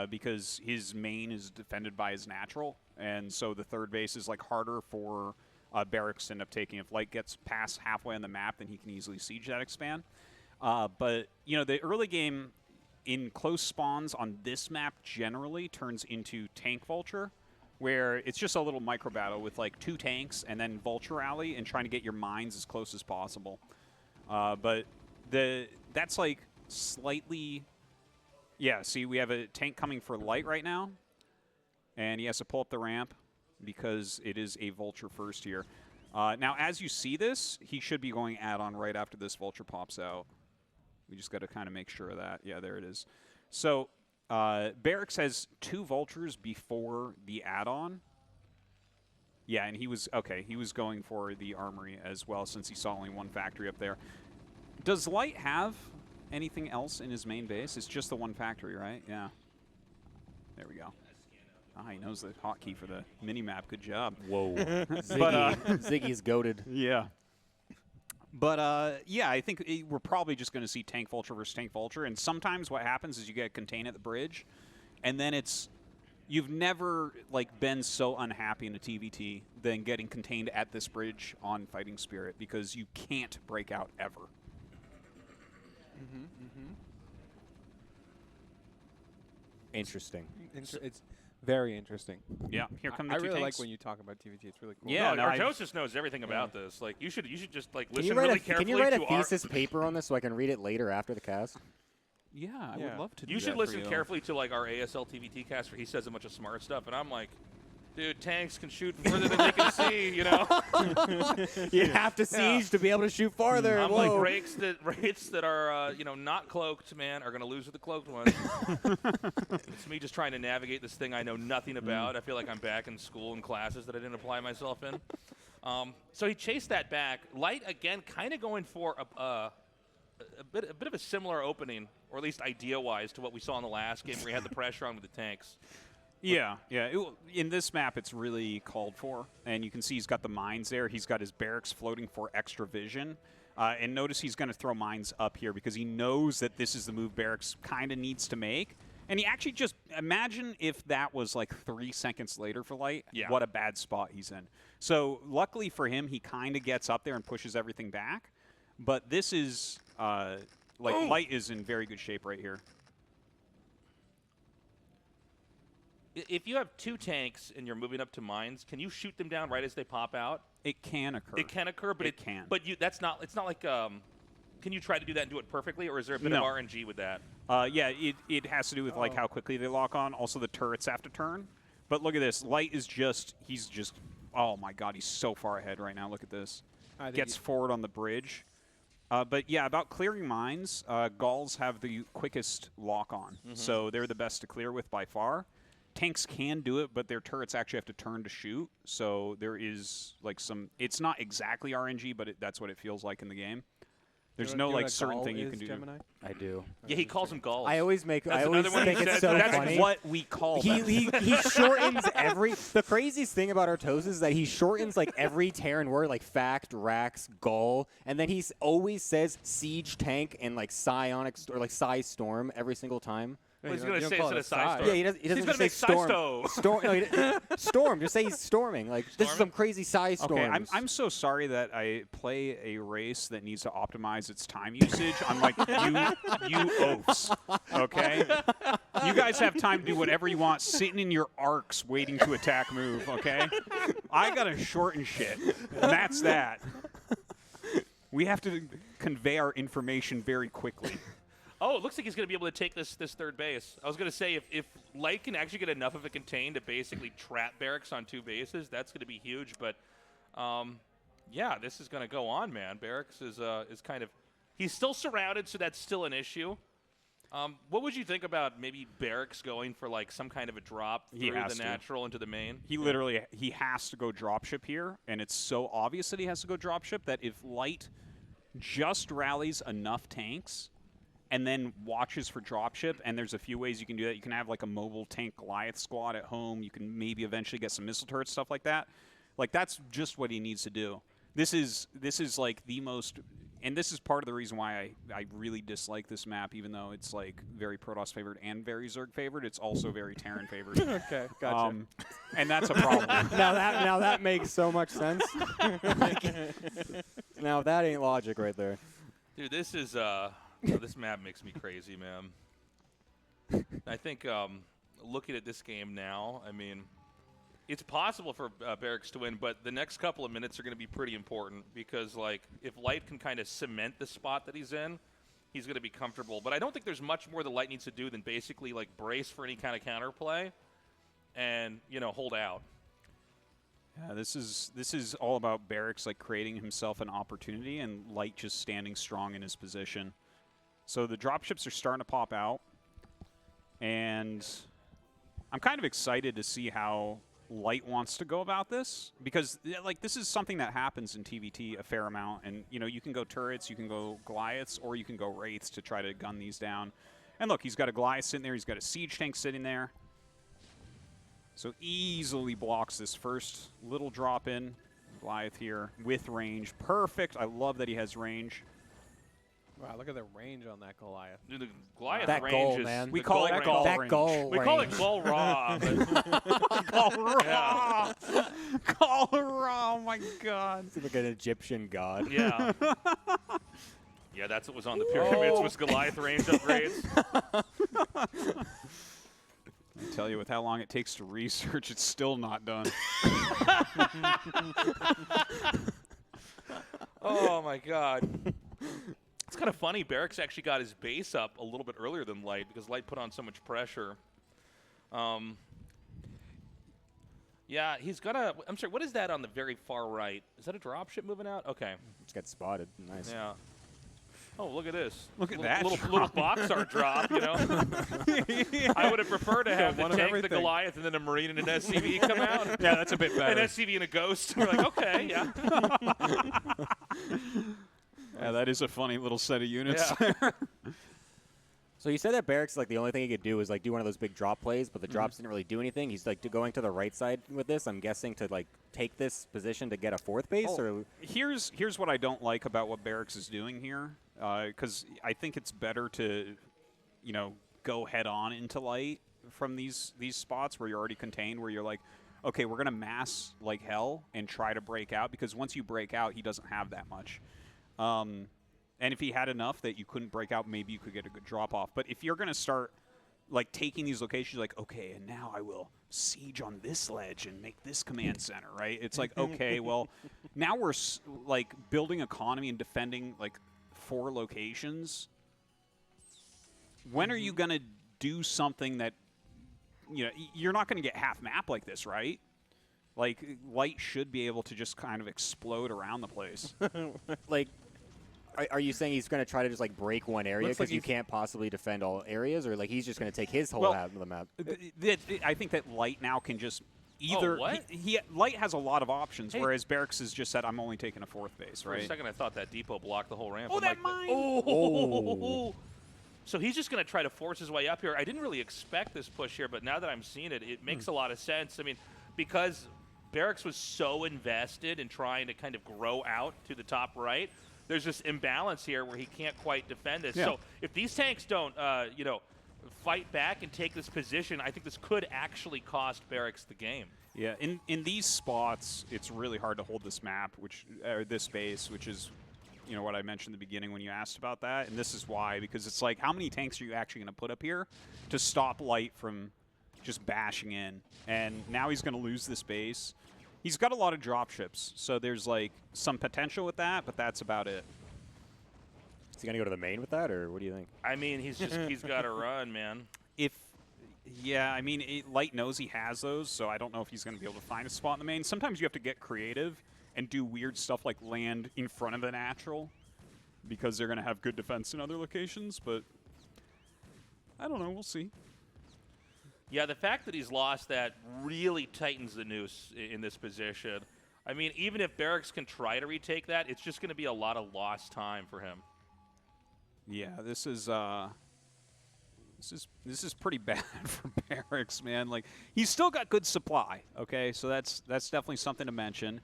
because his main is defended by his natural. And so the third base is, like, harder for Barracks to end up taking. If Light gets past halfway on the map, then he can easily siege that expand. But, the early game in close spawns on this map generally turns into Tank Vulture, where it's just a little micro battle with, like, 2 tanks and then Vulture Alley and trying to get your mines as close as possible. But that's, like, slightly Yeah, see, we have a tank coming for Light right now, and he has to pull up the ramp because it is a Vulture first here. Now, as you see this, he should be going add-on right after this Vulture pops out. We just got to kind of make sure of that. Yeah, there it is. So Barracks has 2 Vultures before the add-on. Yeah, and he was going for the Armory as well since he saw only 1 factory up there. Does Light have anything else in his main base? It's just the 1 factory, right? Yeah. There we go. He knows the hotkey for the mini-map. Good job. Whoa. Ziggy's goated. Yeah. But, yeah, I think we're probably just going to see Tank Vulture versus Tank Vulture. And sometimes what happens is you get contained at the bridge, and then you've never, like, been so unhappy in a TVT than getting contained at this bridge on Fighting Spirit because you can't break out ever. Interesting. It's very interesting. Yeah, here come the I 2 really tanks. like when you talk about TVT. It's really cool. Yeah, no, no, Artosis knows everything about this. Like, you should just like Can listen really can carefully. you write a to thesis paper on this so I can read it later after the cast? Yeah, I would love to do You that should for listen you. carefully to like our ASL TVT cast where he says a bunch of smart stuff, and I'm like, dude, tanks can shoot further than they can see, you know. You have to siege to be able to shoot farther. I'm Whoa. like rates that are not cloaked, man, are gonna lose with the cloaked ones. It's me just trying to navigate this thing I know nothing about. I feel like I'm back in school in classes that I didn't apply myself in. So he chased that back. Light again, kind of going for a bit of a similar opening, or at least idea-wise, to what we saw in the last game where he had the pressure on with the tanks. Yeah. In this map, it's really called for, and you can see he's got the mines there. He's got his barracks floating for extra vision, and notice he's going to throw mines up here because he knows that this is the move Barracks kind of needs to make. And he actually just imagine if that was like 3 seconds later for Light. Yeah. What a bad spot he's in. So luckily for him, he kind of gets up there and pushes everything back. But this is Light is in very good shape right here. If you have 2 tanks and you're moving up to mines, can you shoot them down right as they pop out? It can occur. It can occur, but it can. But it's not like. Can you try to do that and do it perfectly, or is there a bit of RNG with that? Yeah, it has to do with like how quickly they lock on. Also, the turrets have to turn. But look at this. Light is he's just. Oh my God, he's so far ahead right now. Look at this. Gets forward on the bridge. But yeah, about clearing mines, Gauls have the quickest lock on, so they're the best to clear with by far. Tanks can do it, but their turrets actually have to turn to shoot. So there is like it's not exactly RNG, but that's what it feels like in the game. There's no like certain thing you can do. Gemini? I do. Yeah, he calls them Gauls. I always That's think another one he it's said. so That's funny. What we call them. He shortens every. The craziest thing about Artosis is that he shortens like every Terran word, like fact, Rax, Gaul, and then he always says siege tank and like psionic or like psi storm every single time. Well, he's going to say instead of side Yeah, he doesn't just say storm. Storm. No, storm. Just say he's storming. Like this is some crazy size storm. Okay, I'm so sorry that I play a race that needs to optimize its time usage. I'm like you oafs. Okay, you guys have time to do whatever you want, sitting in your arcs waiting to attack move. Okay, I gotta shorten shit, and that's that. We have to convey our information very quickly. Oh, it looks like he's going to be able to take this third base. I was going to say, if Light can actually get enough of it contained to basically trap Barracks on 2 bases, that's going to be huge. But, yeah, this is going to go on, man. Barracks is kind of – he's still surrounded, so that's still an issue. What would you think about maybe Barracks going for, like, some kind of a drop through the natural into the main? He literally – he has to go dropship here, and it's so obvious that he has to go dropship that if Light just rallies enough tanks – and then watches for dropship, and there's a few ways you can do that. You can have like a mobile tank Goliath squad at home. You can maybe eventually get some missile turrets, stuff like that. Like that's just what he needs to do. This is like the most, and this is part of the reason why I really dislike this map, even though it's like very Protoss favored and very Zerg favored. It's also very Terran favored. Okay, gotcha. And that's a problem. now that makes so much sense. Now that ain't logic right there. Dude, this is this map makes me crazy, man. I think looking at this game now, I mean, it's possible for Barracks to win, but the next couple of minutes are going to be pretty important because, like, if Light can kind of cement the spot that he's in, he's going to be comfortable. But I don't think there's much more the Light needs to do than basically like brace for any kind of counterplay and, you know, hold out. Yeah, this is all about Barracks like creating himself an opportunity and Light just standing strong in his position. So the dropships are starting to pop out, and I'm kind of excited to see how Light wants to go about this, because like this is something that happens in TVT a fair amount, and you know, you can go turrets, you can go Goliaths, or you can go Wraiths to try to gun these down. And look, he's got a Goliath sitting there, he's got a siege tank sitting there, so easily blocks this first little drop in. Goliath here with range, perfect. I love that he has range. Wow, look at the range on that Goliath. Dude, the Goliath That range goal, is man. We call it goal That range. goal We call it range. goal raw. But Call raw. Call raw. Oh my God. Seems like an Egyptian god. yeah. Yeah, that's what was on the pyramids was Goliath range upgrades. I tell you, with how long it takes to research, it's still not done. Oh my God. It's kind of funny. Barracks actually got his base up a little bit earlier than Light because Light put on so much pressure. Yeah, he's got a. I'm sorry. What is that on the very far right? Is that a dropship moving out? Okay. Just got spotted. Nice. Yeah. Oh, look at this. Look at little, that little box art drop, you know. I would have preferred to have the one of tank, the everything. Goliath, and then a Marine and an SCV come out. Yeah, that's a bit An better. SCV and a Ghost. We're like, okay, yeah. Yeah, that is a funny little set of units. Yeah. So you said that Barracks, like, the only thing he could do is, like, do one of those big drop plays, but the drops didn't really do anything. He's, like, going to the right side with this, I'm guessing, to, like, take this position to get a fourth base? Or Here's what I don't like about what Barracks is doing here, because I think it's better to, you know, go head on into Light from these spots where you're already contained, where you're like, okay, we're gonna mass like hell and try to break out, because once you break out, he doesn't have that much. And if he had enough that you couldn't break out, maybe you could get a good drop off. But if you're gonna start like taking these locations, like, okay, and now I will siege on this ledge and make this command center, right? It's like, okay, well, now we're like building economy and defending like 4 locations. When are you gonna do something that, you know, you're not gonna get half map like this, right? Like, Light should be able to just kind of explode around the place. like, are you saying he's going to try to just, like, break one area Looks because like you he's- can't possibly defend all areas? Or, like, he's just going to take his whole Well, half of the map? I think that Light now can just either what? Light has a lot of options, Hey. whereas Barracks has just said, I'm only taking a 4th base, For a right? second, I thought that depot blocked the whole ramp. Oh, I'm that like, mine! Oh. So he's just going to try to force his way up here. I didn't really expect this push here, but now that I'm seeing it, it makes a lot of sense. I mean, because Barracks was so invested in trying to kind of grow out to the top right, there's this imbalance here where he can't quite defend this. Yeah. So if these tanks don't, you know, fight back and take this position, I think this could actually cost Barracks the game. Yeah, in these spots, it's really hard to hold this map, this base, which is, you know, what I mentioned at the beginning when you asked about that. And this is why, because it's like, how many tanks are you actually going to put up here to stop Light from just bashing in? And now he's going to lose this base. He's got a lot of dropships, so there's like some potential with that, but that's about it. Is he going to go to the main with that, or what do you think? I mean, he's got to run, man. Yeah, I mean, Light knows he has those, so I don't know if he's going to be able to find a spot in the main. Sometimes you have to get creative and do weird stuff like land in front of the natural, because they're going to have good defense in other locations, but I don't know. We'll see. Yeah, the fact that he's lost that really tightens the noose in this position. I mean, even if Barracks can try to retake that, it's just going to be a lot of lost time for him. Yeah, this is pretty bad for Barracks, man. Like, he's still got good supply, okay? So that's definitely something to mention.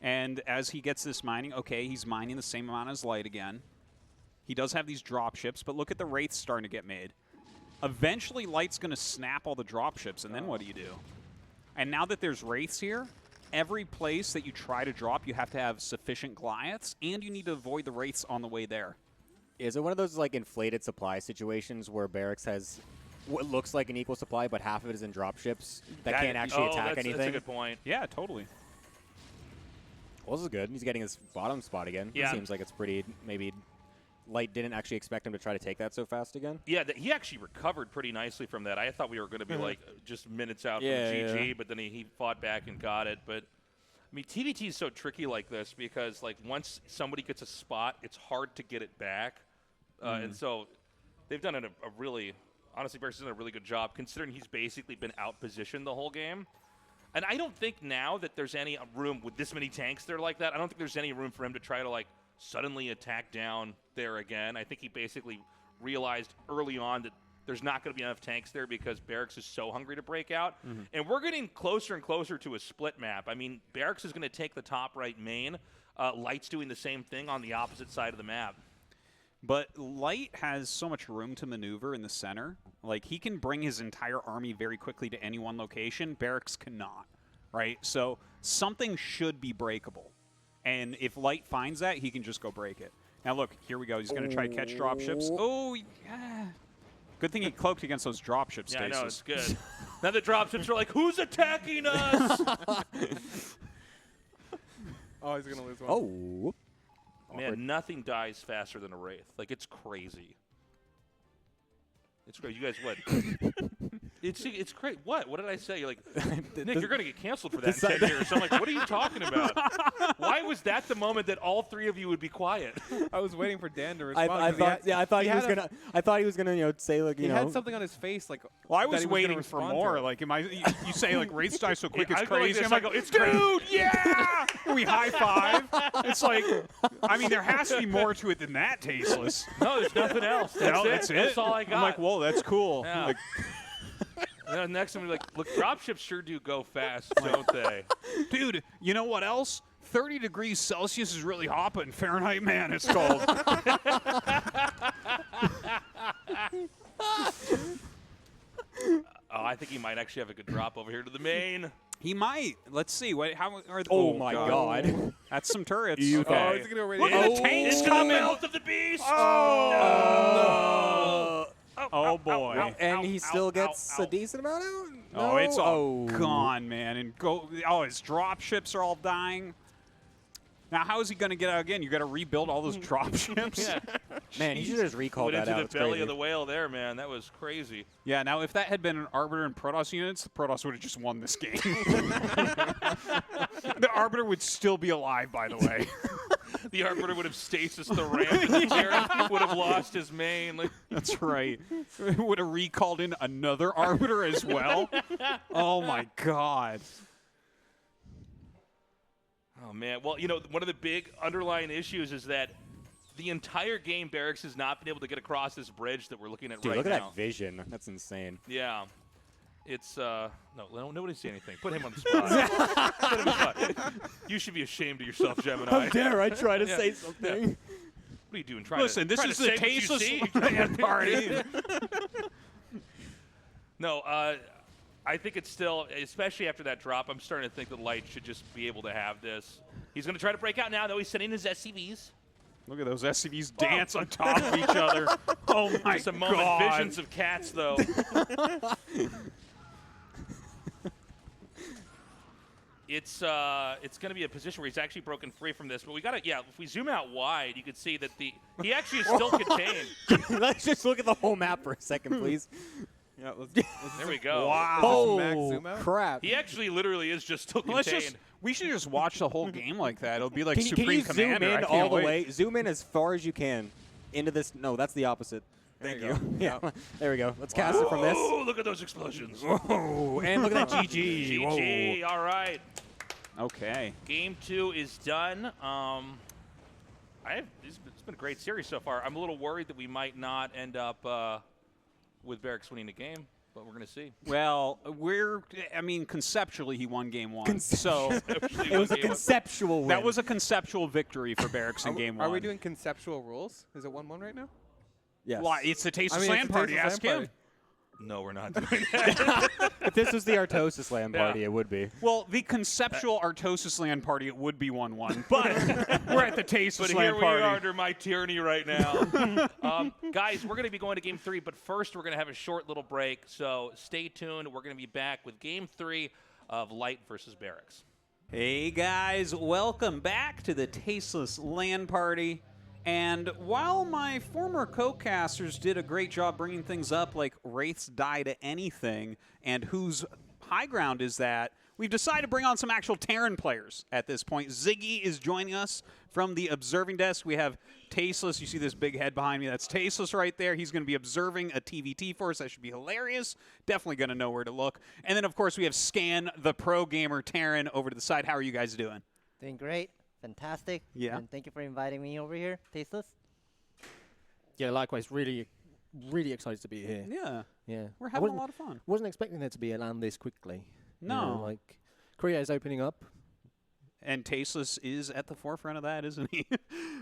And as he gets this mining, okay, he's mining the same amount as Light again. He does have these drop ships, but look at the Wraiths starting to get made. Eventually, Light's going to snap all the drop ships, and then what do you do? And now that there's Wraiths here, every place that you try to drop, you have to have sufficient Goliaths, and you need to avoid the Wraiths on the way there. Is it one of those, like, inflated supply situations where Barracks has what looks like an equal supply, but half of it is in dropships that can't actually attack anything? That's a good point. Yeah, totally. Well, this is good. He's getting his bottom spot again. Yeah. Seems like it's pretty, maybe Light didn't actually expect him to try to take that so fast again. Yeah, he actually recovered pretty nicely from that. I thought we were going to be like just minutes out from GG, but then he fought back and got it. But I mean, TVT is so tricky like this because like once somebody gets a spot, it's hard to get it back, and so they've done a really, honestly, Barracks has done a really good job considering he's basically been out-positioned the whole game. And I don't think now that there's any room with this many tanks there like that, I don't think there's any room for him to try to like suddenly attack down there again. I think he basically realized early on that there's not going to be enough tanks there because Barracks is so hungry to break out. And we're getting closer and closer to a split map. I mean, Barracks is going to take the top right main. Light's doing the same thing on the opposite side of the map. But Light has so much room to maneuver in the center. Like, he can bring his entire army very quickly to any one location. Barracks cannot, right? So something should be breakable. And if Light finds that, he can just go break it. Now, look, here we go. He's going to try to catch dropships. Oh, yeah. Good thing he cloaked against those dropships, Yeah, I Stasis. know, it's good. Now the dropships are like, who's attacking us? Oh, he's going to lose one. Oh. Man, nothing dies faster than a Wraith. Like, it's crazy. It's crazy. You guys, what? It's crazy. What? What did I say? You're like, Nick, you're going to get canceled for that in 10 years. So I'm like, what are you talking about? Why was that the moment that all three of you would be quiet? I was waiting for Dan to respond. I thought he was gonna, say like, he had something on his face, like. Well, I was waiting for more. Like, you say like Wraiths die so quick, it's crazy. I go, it's crazy. Dude, yeah! We high five. It's like, I mean, there has to be more to it than that, Tasteless. No, there's nothing else. That's it. That's all I got. I'm like, whoa, that's cool. Yeah. Like, next time, we're like, look, dropships sure do go fast, don't they? Dude, you know what else? 30 degrees Celsius is really hot, but in Fahrenheit, man, it's cold. I think he might actually have a good drop over here to the main. He might. Let's see. How are the, Oh my God. That's some turrets. You Okay. Oh, he's going to already. Look at the tanks Into the coming. mouth of the beast. Oh, oh boy. And he still gets a decent amount out? Oh, it's all No. gone, man. And his drop ships are all dying. Now, how is he going to get out again? You got to rebuild all those drop ships. Yeah. Man, he should just recall Went that into out. the It's belly crazy. of the whale there, man. That was crazy. Yeah, now if that had been an Arbiter and Protoss units, the Protoss would have just won this game. The Arbiter would still be alive, by the way. The Arbiter would have stasis the ramp. And Jared would have lost his main. Like, That's right. Would have recalled in another Arbiter as well. Oh, my God. oh, man. Well, one of the big underlying issues is that the entire game, Barracks has not been able to get across this bridge that we're looking at Dude, right look now. at that vision. That's insane. Yeah. It's, no, nobody say anything. Put him on the spot. Put him on the spot. You should be ashamed of yourself, Gemini. How dare I try to Yeah. say something? What are you doing? Listen, this is the tasteless LAN party. No, I think it's still, especially after that drop, I'm starting to think that Light should just be able to have this. He's going to try to break out now, though. He's sending his SCVs. Look at those SCVs dance on top of each other. Oh, my Just a moment. God. Visions of cats, though. It's going to be a position where he's actually broken free from this. But we got to, if we zoom out wide, you can see that he actually is still contained. Let's just look at the whole map for a second, please. Yeah, let's There we go. Wow. max zoom out? Crap. He actually literally is just still contained. We should just watch the whole game like that. It'll be like Can Supreme you zoom Commander. I in can't all the wait. way? Zoom in as far as you can into this. No, that's the opposite. There Thank you you. go. Yeah. There we go. Let's cast it from this. Oh, look at those explosions. Oh, and look at that GG. GG. All right. Okay. Game 2 is done. It's been a great series so far. I'm a little worried that we might not end up with Barracks winning the game, but we're going to see. Well, conceptually, he won game 1. So It was a conceptual win. that was a conceptual victory for Barracks in game 1. Are we doing conceptual rules? Is it 1-1 right now? Yes. Well, it's the Tasteless it's LAN the party. Tasteless Ask LAN him. party. No, we're not doing that. If this was the Artosis LAN Yeah. party, it would be. Well, the conceptual Artosis LAN party, it would be 1-1. But we're at the Tasteless But LAN here we party. are under my tyranny right now. Guys, we're going to be going to Game 3, but first we're going to have a short little break. So stay tuned. We're going to be back with Game 3 of Light versus Barracks. Hey guys, welcome back to the Tasteless LAN party. And while my former co-casters did a great job bringing things up like Wraiths die to anything and whose high ground is that, we've decided to bring on some actual Terran players at this point. Ziggy is joining us from the observing desk. We have Tasteless. You see this big head behind me? That's Tasteless right there. He's going to be observing a TVT for us. That should be hilarious. Definitely going to know where to look. And then, of course, we have Scan, the pro gamer Terran, over to the side. How are you guys doing? Doing great. Fantastic. Yeah. And thank you for inviting me over here, Tasteless. Yeah, likewise. Really, really excited to be here. Yeah. Yeah. We're having a lot of fun. Wasn't expecting there to be a LAN this quickly. No. You know, like, Korea is opening up. And Tasteless is at the forefront of that, isn't he?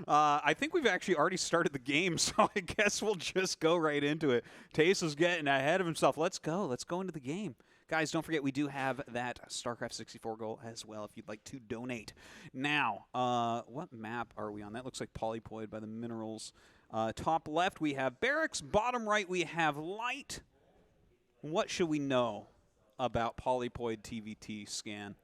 I think we've actually already started the game, so I guess we'll just go right into it. Tasteless getting ahead of himself. Let's go. Let's go into the game. Guys, don't forget we do have that StarCraft 64 goal as well if you'd like to donate. Now, what map are we on? That looks like Polypoid by the minerals. Top left, we have Barracks. Bottom right, we have Light. What should we know about Polypoid TVT Scan?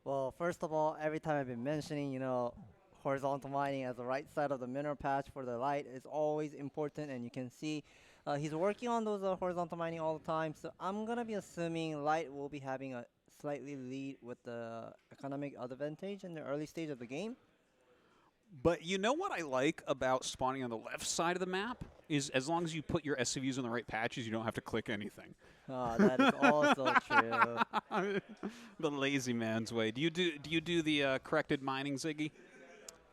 Well, first of all, every time I've been mentioning, you know, horizontal mining as the right side of the mineral patch for the light is always important, and you can see he's working on those horizontal mining all the time. So I'm going to be assuming light will be having a slightly lead with the economic advantage in the early stage of the game. But you know what I like about spawning on the left side of the map is as long as you put your SCVs on the right patches, you don't have to click anything. Oh, that is also true. The lazy man's way. Do you do the corrected mining, Ziggy?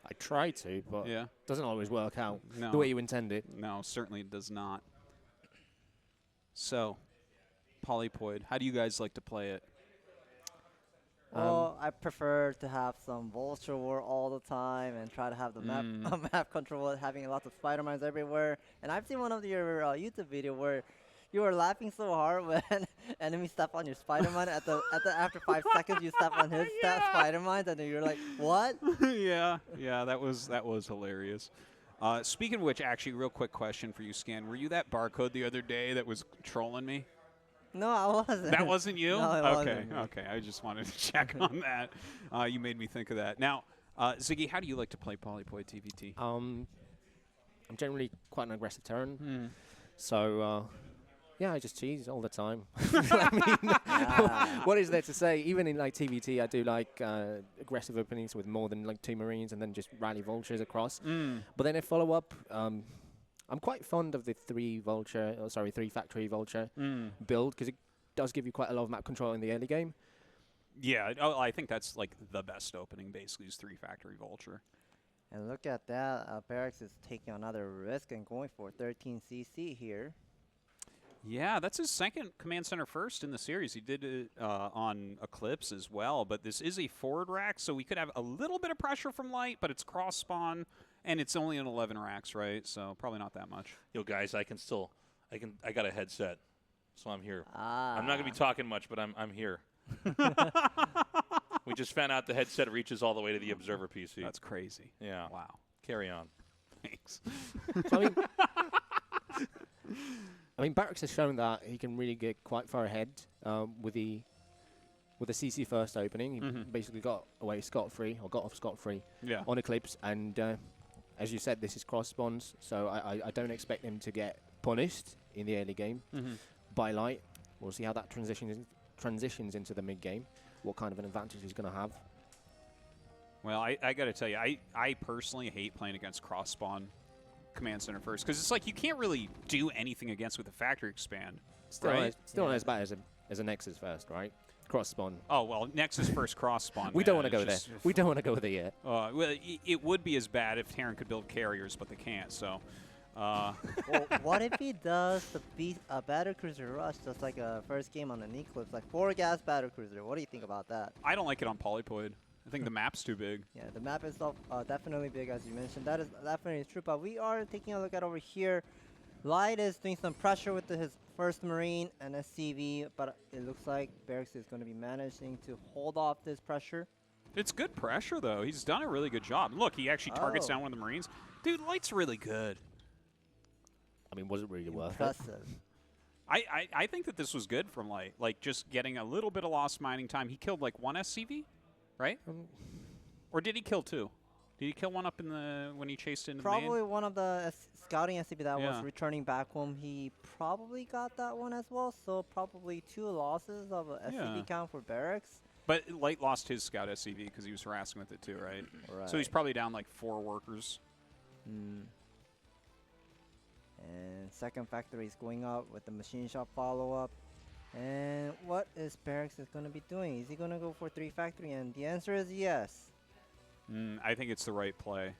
I try to, but Yeah. doesn't always work out No. the way you intend it. No, certainly it does not. So, Polypoid, how do you guys like to play it? Well, I prefer to have some Vulture War all the time and try to have the map map control, having lots of spider mines everywhere. And I've seen one of your YouTube video where you were laughing so hard when enemy step on your spider mine after 5 seconds you step on his spider mines and then you're like, what? yeah, that was hilarious. Speaking of which, actually, real quick question for you, Scan. Were you that barcode the other day that was trolling me? No, I wasn't. That wasn't you? No, it wasn't. Okay. I just wanted to check on that. You made me think of that. Now, Ziggy, how do you like to play Polypoid TVT? I'm generally quite an aggressive Terran. So, yeah, I just cheese all the time. I mean, what is there to say? Even in like TVT, I do like aggressive openings with more than like 2 Marines and then just rally Vultures across. But then a follow-up, I'm quite fond of the 3 factory Vulture build because it does give you quite a lot of map control in the early game. Yeah, I think that's like the best opening, basically, is 3 factory Vulture. And look at that. Barracks is taking another risk and going for 13 CC here. Yeah, that's his second command center first in the series. He did it on Eclipse as well, but this is a forward rack, so we could have a little bit of pressure from Light, but it's cross spawn, and it's only an 11 racks, right? So probably not that much. Yo, guys, I got a headset, so I'm here. I'm not gonna be Ah. talking much, but I'm here. We just found out the headset reaches all the way to the observer PC. That's crazy. Yeah. Wow. Carry on. Thanks. So, I mean, Barracks has shown that he can really get quite far ahead with the CC first opening. He basically got away scot-free, or got off scot-free on Eclipse. And as you said, this is cross spawns, so I don't expect him to get punished in the early game by Light. We'll see how that transitions into the mid game, what kind of an advantage he's going to have. Well, I got to tell you, I personally hate playing against cross spawn command center first because it's like you can't really do anything against with the factory expand. Still, right? not as bad as a Nexus first, right? Cross spawn. Oh well, Nexus first cross spawn. We don't want to go there. We don't want to go there yet. Well, it would be as bad if Terran could build carriers, but they can't. So, Well, what if he does a battle cruiser rush just like a first game on an Eclipse, like 4 gas battle cruiser? What do you think about that? I don't like it on Polypoid. I think the map's too big. Yeah, the map itself definitely big, as you mentioned. That is definitely true. But we are taking a look at over here. Light is doing some pressure with his first Marine and SCV, but it looks like Barracks is going to be managing to hold off this pressure. It's good pressure, though. He's done a really good job. Look, he actually targets down one of the Marines. Dude, Light's really good. I mean, was it really worth it? Impressive. I think that this was good from Light. Like, just getting a little bit of lost mining time. He killed, like, 1 SCV, right? Or did he kill 2? Did he kill one up in the when he chased into Probably the main? one of the scouting SCV that Yeah. was returning back home. He probably got that one as well. So probably 2 losses of a SCV Yeah. count for Barracks. But Light lost his scout SCV because he was harassing with it too, right? Right. So he's probably down like 4 workers. And second factory is going up with the machine shop follow-up. And what is Barracks is going to be doing? Is he going to go for 3 factory? And the answer is yes. I think it's the right play.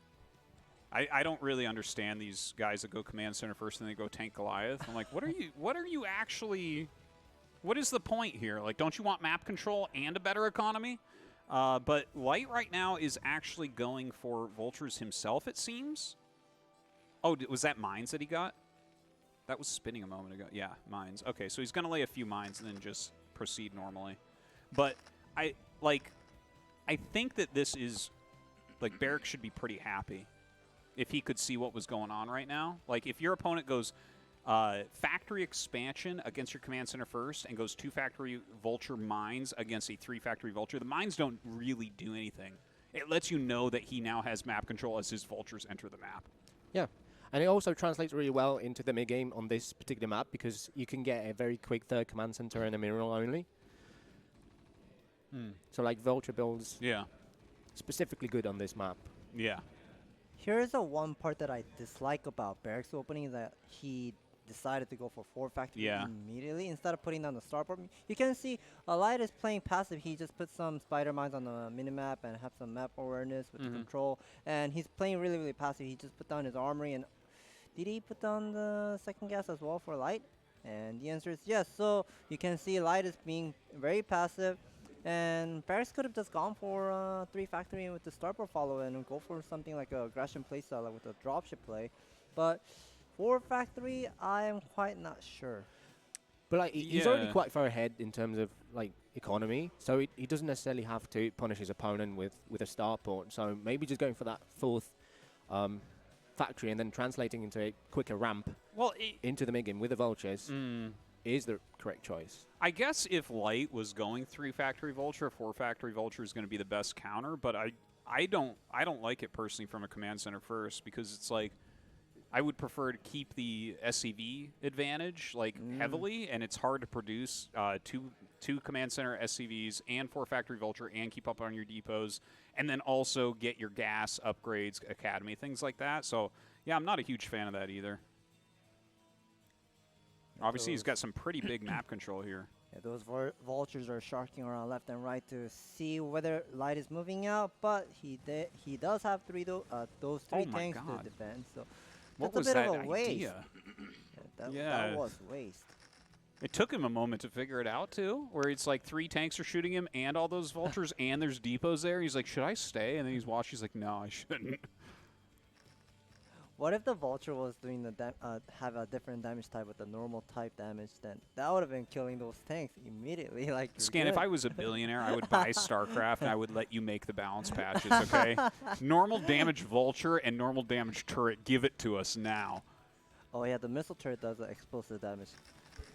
I don't really understand these guys that go command center first and they go tank Goliath. I'm like, what are you actually? What is the point here? Like, don't you want map control and a better economy? But Light right now is actually going for Vultures himself, it seems. Oh, was that mines that he got? That was spinning a moment ago. Yeah, mines. Okay, so he's going to lay a few mines and then just proceed normally. But I think that this is, like, Barracks should be pretty happy if he could see what was going on right now. Like, if your opponent goes factory expansion against your command center first and goes 2 factory vulture mines against a 3 factory vulture, the mines don't really do anything. It lets you know that he now has map control as his vultures enter the map. Yeah. And it also translates really well into the mid-game on this particular map because you can get a very quick 3rd command center and a mineral only. So like vulture builds specifically good on this map. Yeah. Here's the one part that I dislike about Barracks opening, that he decided to go for 4 factory immediately instead of putting down the starport. You can see Light is playing passive. He just put some spider mines on the minimap and have some map awareness with the control. And he's playing really, really passive. He just put down his armory. And did he put down the second gas as well for Light? And the answer is yes. So you can see Light is being very passive. And Barracks could have just gone for 3 factory with the starport follow and go for something like a aggression playstyle, like with a dropship play. But 4 factory, I am quite not sure. But like he's already quite far ahead in terms of like economy, so he doesn't necessarily have to punish his opponent with a starport. So maybe just going for that 4th factory and then translating into a quicker ramp into the mid-game with the vultures is the correct choice. I guess if Light was going 3 factory vulture, 4 factory vulture is going to be the best counter, but I don't like it personally from a command center first, because it's like I would prefer to keep the SCV advantage like heavily, and it's hard to produce two command center SCVs and 4 factory vulture and keep up on your depots, and then also get your gas upgrades, academy, things like that. So yeah, I'm not a huge fan of that either. Obviously, he's got some pretty big map control here. Yeah, those vultures are sharking around left and right to see whether Light is moving out, but he does have those 3 tanks to defend. So what that's was a bit that of a waste. idea? That was waste. It took him a moment to figure it out too, where it's like 3 tanks are shooting him and all those vultures and there's depots there. He's like, should I stay? And then he's watching. He's like, no, I shouldn't. What if the vulture was doing the have a different damage type with the normal type damage? Then that would have been killing those tanks immediately. Like Scan, if I was a billionaire, I would buy StarCraft and I would let you make the balance patches, okay? Normal damage vulture and normal damage turret, give it to us now. Oh yeah, the missile turret does the explosive damage.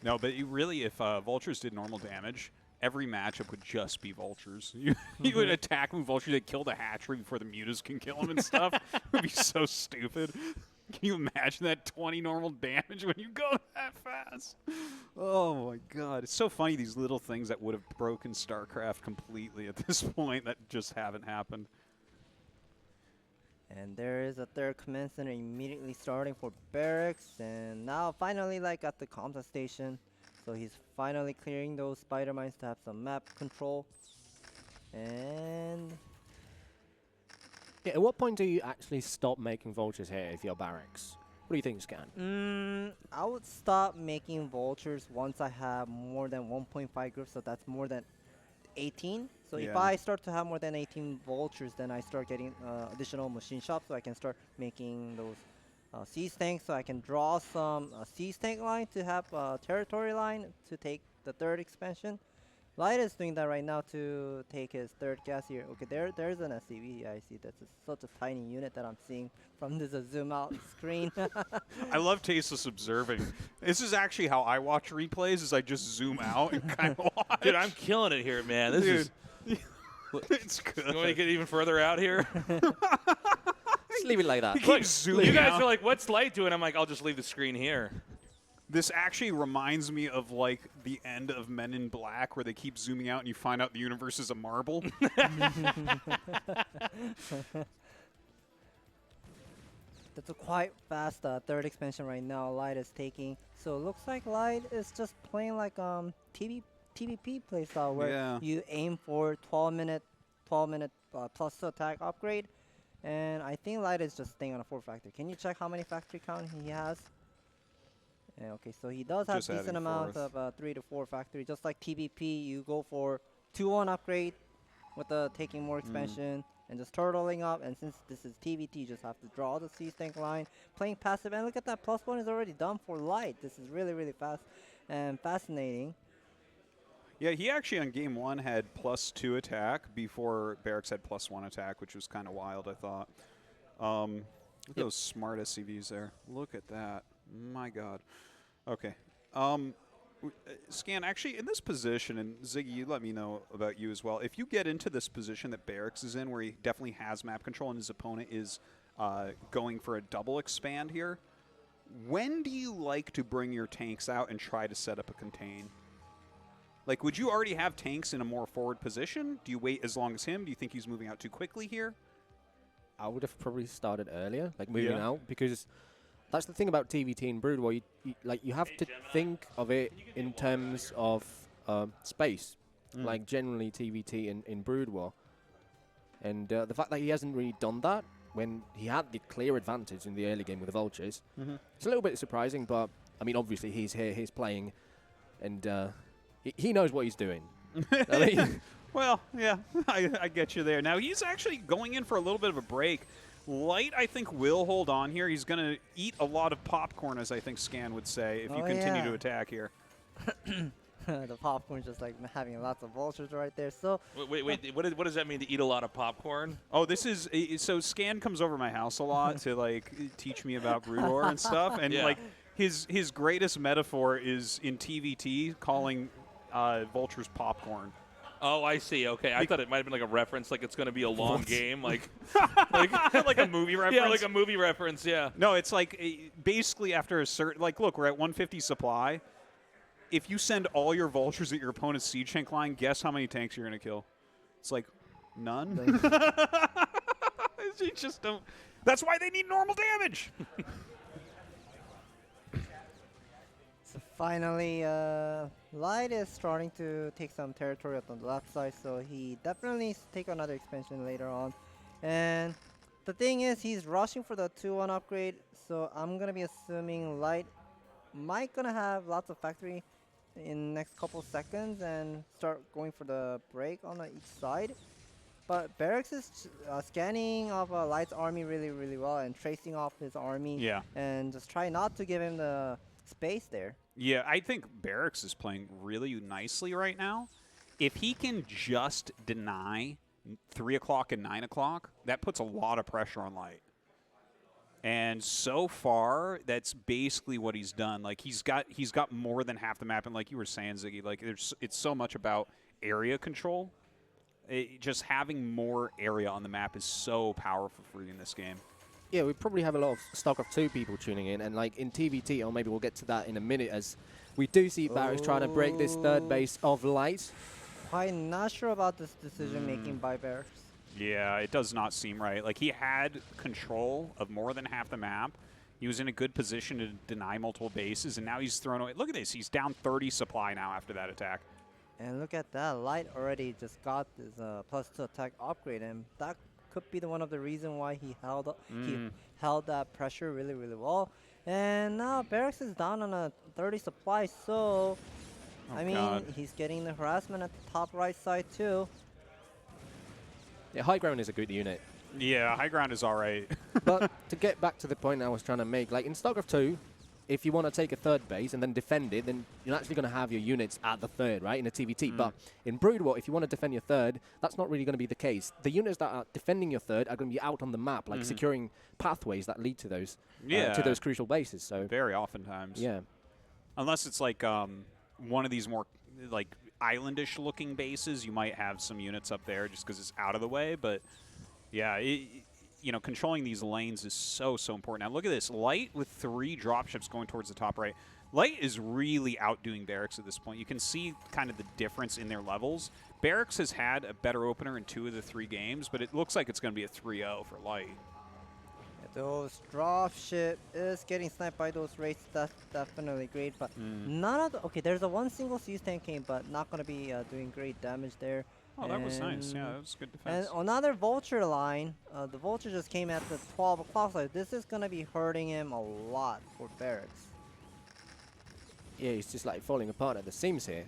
No, but really, if vultures did normal damage, every matchup would just be vultures. You would attack with vultures that kill the hatchery before the mutas can kill them and stuff. It would be so stupid. Can you imagine that 20 normal damage when you go that fast? Oh my god. It's so funny, these little things that would have broken StarCraft completely at this point that just haven't happened. And there is a 3rd command center immediately starting for Barracks. And now finally like at the combat station. So he's finally clearing those spider mines to have some map control. And yeah, at what point do you actually stop making vultures here if you're Barracks? What do you think, Scan? I would stop making vultures once I have more than 1.5 groups, so that's more than 18. So if I start to have more than 18 vultures, then I start getting additional machine shops, so I can start making those siege tanks, so I can draw some siege tank line to have a territory line to take the 3rd expansion. Light is doing that right now to take his 3rd gas here. Okay, there's an SCV. I see that's such a tiny unit that I'm seeing from this zoom out screen. I love Tasteless observing. This is actually how I watch replays, is I just zoom out and kind of watch. Dude, I'm killing it here, man. This is It's good. You want to get even further out here? Just leave it like that. Keep zooming You guys out. are like, what's light doing? I'm like, I'll just leave the screen here. This actually reminds me of like the end of Men in Black, where they keep zooming out and you find out the universe is a marble. That's a quite fast third expansion right now. Light is taking. So it looks like Light is just playing like TVP playstyle where you aim for 12-minute plus to attack upgrade. And I think Light is just staying on a 4 factory. Can you check how many factory count he has? Yeah, okay, so he does have Just decent adding amount fourth. of 3 to 4 factory. Just like TVP, you go for 2-1 upgrade with the taking more expansion and just turtling up. And since this is TVT, you just have to draw the C-Stank line, playing passive. And look at that, +1 is already done for Light. This is really, really fast and fascinating. Yeah, he actually on game 1 had +2 attack before Barracks had +1 attack, which was kind of wild, I thought. Look at those smart SCVs there. Look at that. My God. Okay. Scan, actually, in this position, and Ziggy, you let me know about you as well. If you get into this position that Barracks is in, where he definitely has map control and his opponent is going for a double expand here, when do you like to bring your tanks out and try to set up a contain? Like, would you already have tanks in a more forward position? Do you wait as long as him? Do you think he's moving out too quickly here? I would have probably started earlier, like moving out, because that's the thing about TVT and Brood War. You have to think of it in terms of space, like generally TVT in Brood War. And the fact that he hasn't really done that when he had the clear advantage in the early game with the Vultures, it's a little bit surprising, but I mean, obviously he's here, he's playing, and he knows what he's doing. I mean, well, yeah, I get you there. Now, he's actually going in for a little bit of a break. Light, I think, will hold on here. He's going to eat a lot of popcorn, as I think Scan would say, if you continue to attack here. The popcorn just like having lots of vultures right there. So wait, what does that mean to eat a lot of popcorn? Oh, this is so Scan comes over my house a lot to like teach me about Brood War and stuff, and like his greatest metaphor is in TVT calling vultures popcorn. Oh, I see. Okay, I thought it might have been like a reference, like it's going to be a long game, like like a movie reference. Yeah, like a movie reference. Yeah. No, it's like basically after a certain, like, look, we're at 150 supply. If you send all your vultures at your opponent's siege tank line, guess how many tanks you're going to kill? It's like none. You just don't. That's why they need normal damage. So finally, Light is starting to take some territory on the left side, so he definitely take another expansion later on. And the thing is, he's rushing for the 2-1 upgrade, so I'm gonna be assuming Light might gonna have lots of factory in next couple seconds and start going for the break on each side. But Barracks is scanning of Light's army really, really well and tracing off his army. Yeah. And just try not to give him the space there. Yeah, I think Barracks is playing really nicely right now. If he can just deny 3 o'clock and 9 o'clock, that puts a lot of pressure on Light. And so far, that's basically what he's done. Like he's got more than half the map, and like you were saying, Ziggy, like it's so much about area control. Just having more area on the map is so powerful for you in this game. yeah, we probably have a lot of stock of 2 people tuning in, and like in TVT, or maybe we'll get to that in a minute, as we do see Barracks trying to break this third base of Light. Quite not sure about this decision making by Barracks. Yeah, it does not seem right. Like, he had control of more than half the map. He was in a good position to deny multiple bases, and now he's thrown away. Look at this. He's down 30 supply now after that attack. And look at that. Light already just got this +2 attack upgrade, and that could be one of the reasons why he held up, he held that pressure really, really well. And now Barracks is down on a 30 supply, so I mean, he's getting the harassment at the top right side too. Yeah, High Ground is a good unit. Yeah, High Ground is all right. But to get back to the point I was trying to make, like in stock of 2, if you want to take a third base and then defend it, then you're actually going to have your units at the third, right, in a TVT. But in Brood War, if you want to defend your third, that's not really going to be the case. The units that are defending your third are going to be out on the map, like securing pathways that lead to those crucial bases. So very oftentimes. yeah. Unless it's like one of these more like islandish looking bases, you might have some units up there just because it's out of the way. But yeah, you know, controlling these lanes is so important. Now look at this, Light with 3 dropships going towards the top right. Light is really outdoing Barracks at this point. You can see kind of the difference in their levels. Barracks has had a better opener in 2 of the 3 games, but it looks like it's going to be a 3-0 for Light. Those dropship is getting sniped by those raids. That's definitely great, but none of the, okay, there's a 1 single siege tank came, but not going to be doing great damage there. Oh, that was nice. Yeah, that was good defense. And another vulture line. The vulture just came at the 12 o'clock side. This is going to be hurting him a lot for Barracks. Yeah, he's just like falling apart at the seams here.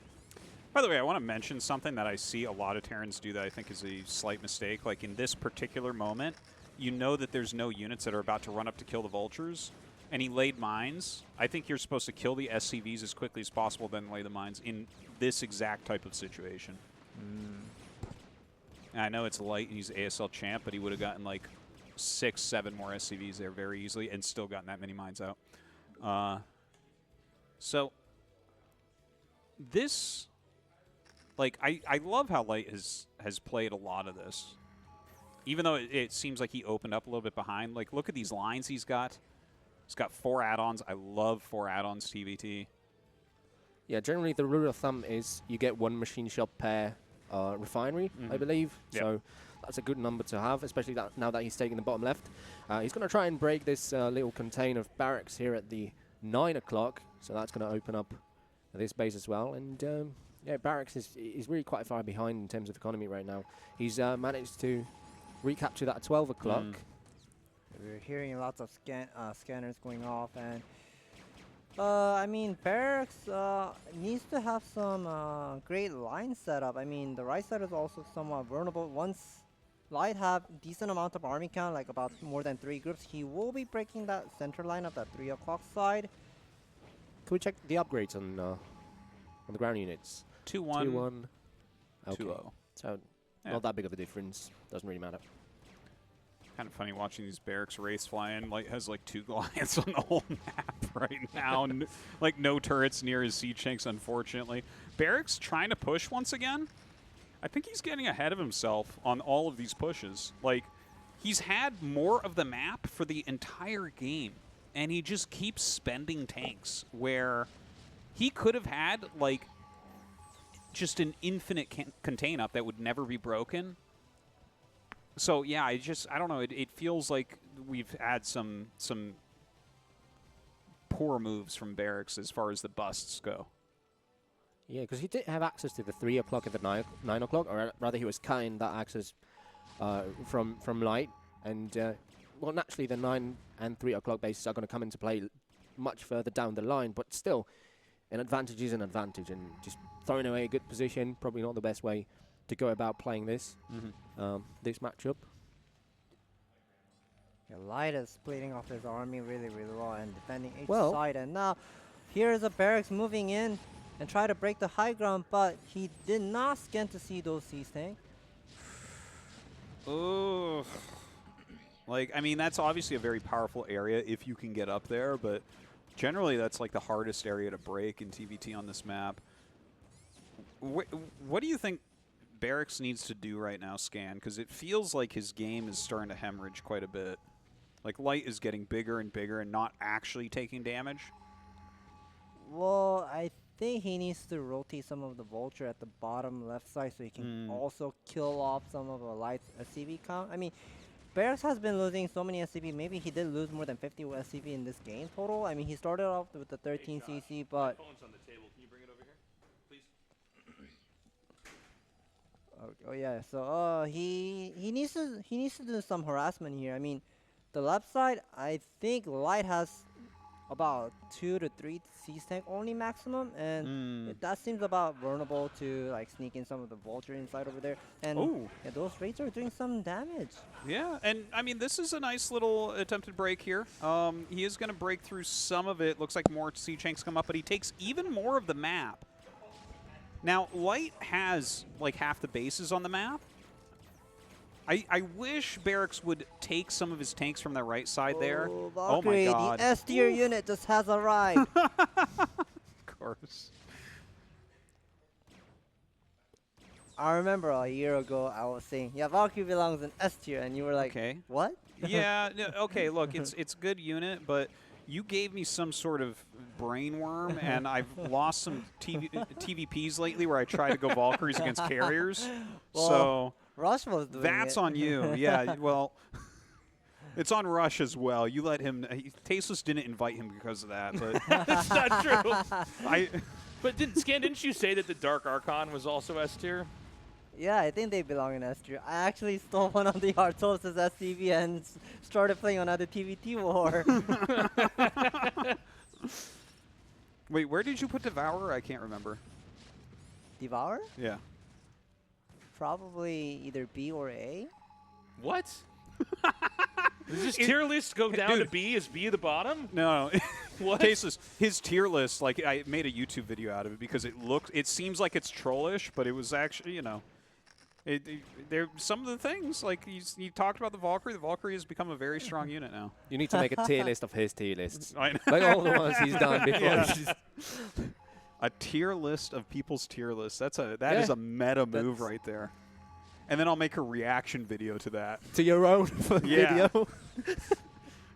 By the way, I want to mention something that I see a lot of Terrans do that I think is a slight mistake. Like in this particular moment, you know that there's no units that are about to run up to kill the vultures, and he laid mines. I think you're supposed to kill the SCVs as quickly as possible, then lay the mines in this exact type of situation. And I know it's Light and he's ASL champ, but he would have gotten like 6, 7 more SCVs there very easily and still gotten that many mines out. So this, like, I love how Light has played a lot of this. Even though it seems like he opened up a little bit behind. Like, look at these lines he's got. He's got 4 add-ons. I love 4 add-ons, TVT. Yeah, generally the rule of thumb is you get 1 machine shop per refinery, I believe. Yep. So that's a good number to have, especially now that he's taking the bottom left. He's going to try and break this little contain of Barracks here at the 9 o'clock. So that's going to open up this base as well. And yeah, Barracks is really quite far behind in terms of economy right now. He's managed to recapture that at 12 o'clock. We're hearing lots of scanners going off, and I mean, Barracks needs to have some great line setup. I mean, the right side is also somewhat vulnerable. Once Light have decent amount of army count, like about more than 3 groups, he will be breaking that center line of that 3 o'clock side. Can we check the upgrades on the ground units? 2-1. 2-1. Okay. 2-0. So Yeah. not that big of a difference. Doesn't really matter. Kind of funny watching these Barracks race fly in. Light has like 2 Goliaths on the whole map right now. Like no turrets near his siege tanks, unfortunately. Barracks trying to push once again. I think he's getting ahead of himself on all of these pushes. Like, he's had more of the map for the entire game, and he just keeps spending tanks where he could have had like just an infinite contain up that would never be broken. So yeah, I don't know. It feels like we've had some poor moves from Barracks as far as the busts go. Yeah, because he did have access to the 3 o'clock and the 9 o'clock, or rather he was cutting that access from Light. And, well, naturally the 9 and 3 o'clock bases are going to come into play much further down the line. But still, an advantage is an advantage. And just throwing away a good position, probably not the best way to go about playing this, this matchup. Yeah, Light is splitting off his army really well and defending each Well, side. And now, here's a Barracks moving in and try to break the high ground, but he did not scan to see those siege tanks. Oh, like, I mean, that's obviously a very powerful area if you can get up there, but generally that's like the hardest area to break in TVT on this map. What do you think Barracks needs to do right now, Scan? Because it feels like his game is starting to hemorrhage quite a bit. Like, Light is getting bigger and bigger and not actually taking damage. Well, I think he needs to rotate some of the vulture at the bottom left side so he can also kill off some of the Light's SCV count. I mean, Barracks has been losing so many SCV. Maybe he did lose more than 50 SCV in this game total. I mean, he started off with the 13 CC, but... My phone's on the table. Can you bring it over here, please? Oh yeah, so he needs to do some harassment here. I mean, the left side, I think Light has about 2 to 3 siege tank only maximum, and that seems about vulnerable to like sneak in some of the vulture inside over there. And yeah, those raids are doing some damage. Yeah, and I mean, this is a nice little attempted break here. He is going to break through some of it. Looks like more siege tanks come up, but he takes even more of the map. Now, Light has like half the bases on the map. I wish Barracks would take some of his tanks from the right side there. Valkyrie, oh my god. the S tier unit just has arrived. Of course. I remember a year ago I was saying, yeah, Valkyrie belongs in S tier, and you were like, Okay. what? Yeah. No, okay. Look, it's a good unit, but you gave me some sort of brain worm, and I've lost some TVPs lately where I try to go Valkyries against carriers. Well, so Rush was doing that's it. on you. Yeah. Well, it's on Rush as well. You let him. Tasteless didn't invite him because of that, but That's not true. But didn't you say that the Dark Archon was also S tier? Yeah, I think they belong in S tier. I actually stole one of the Artosis SCV and started playing another TVT war. wait, where did you put Devourer? I can't remember. Devour? Yeah. Probably either B or A. What? Does this tier list go down to dude. B? Is B the bottom? No. What? Tasteless. His tier list, like I made a YouTube video out of it because it seems like it's trollish, but it was actually, you know, there some of the things like you talked about the Valkyrie. The Valkyrie has become a very strong unit now. You need to make a tier list of his tier lists. I know. Like all the ones he's done before. Yeah. A tier list of people's tier lists. That is a meta move right there. And then I'll make a reaction video to that. To your own Yeah. video.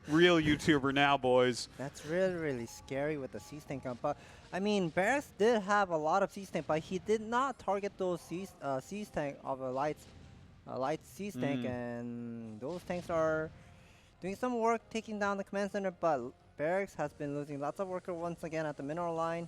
Real YouTuber now, boys. That's really, really scary with the C-Stank up. But, I mean, Barracks did have a lot of C-Stank, but he did not target those C-Stank of a light C-Stank, and those tanks are doing some work taking down the command center, but Barracks has been losing lots of worker once again at the mineral line.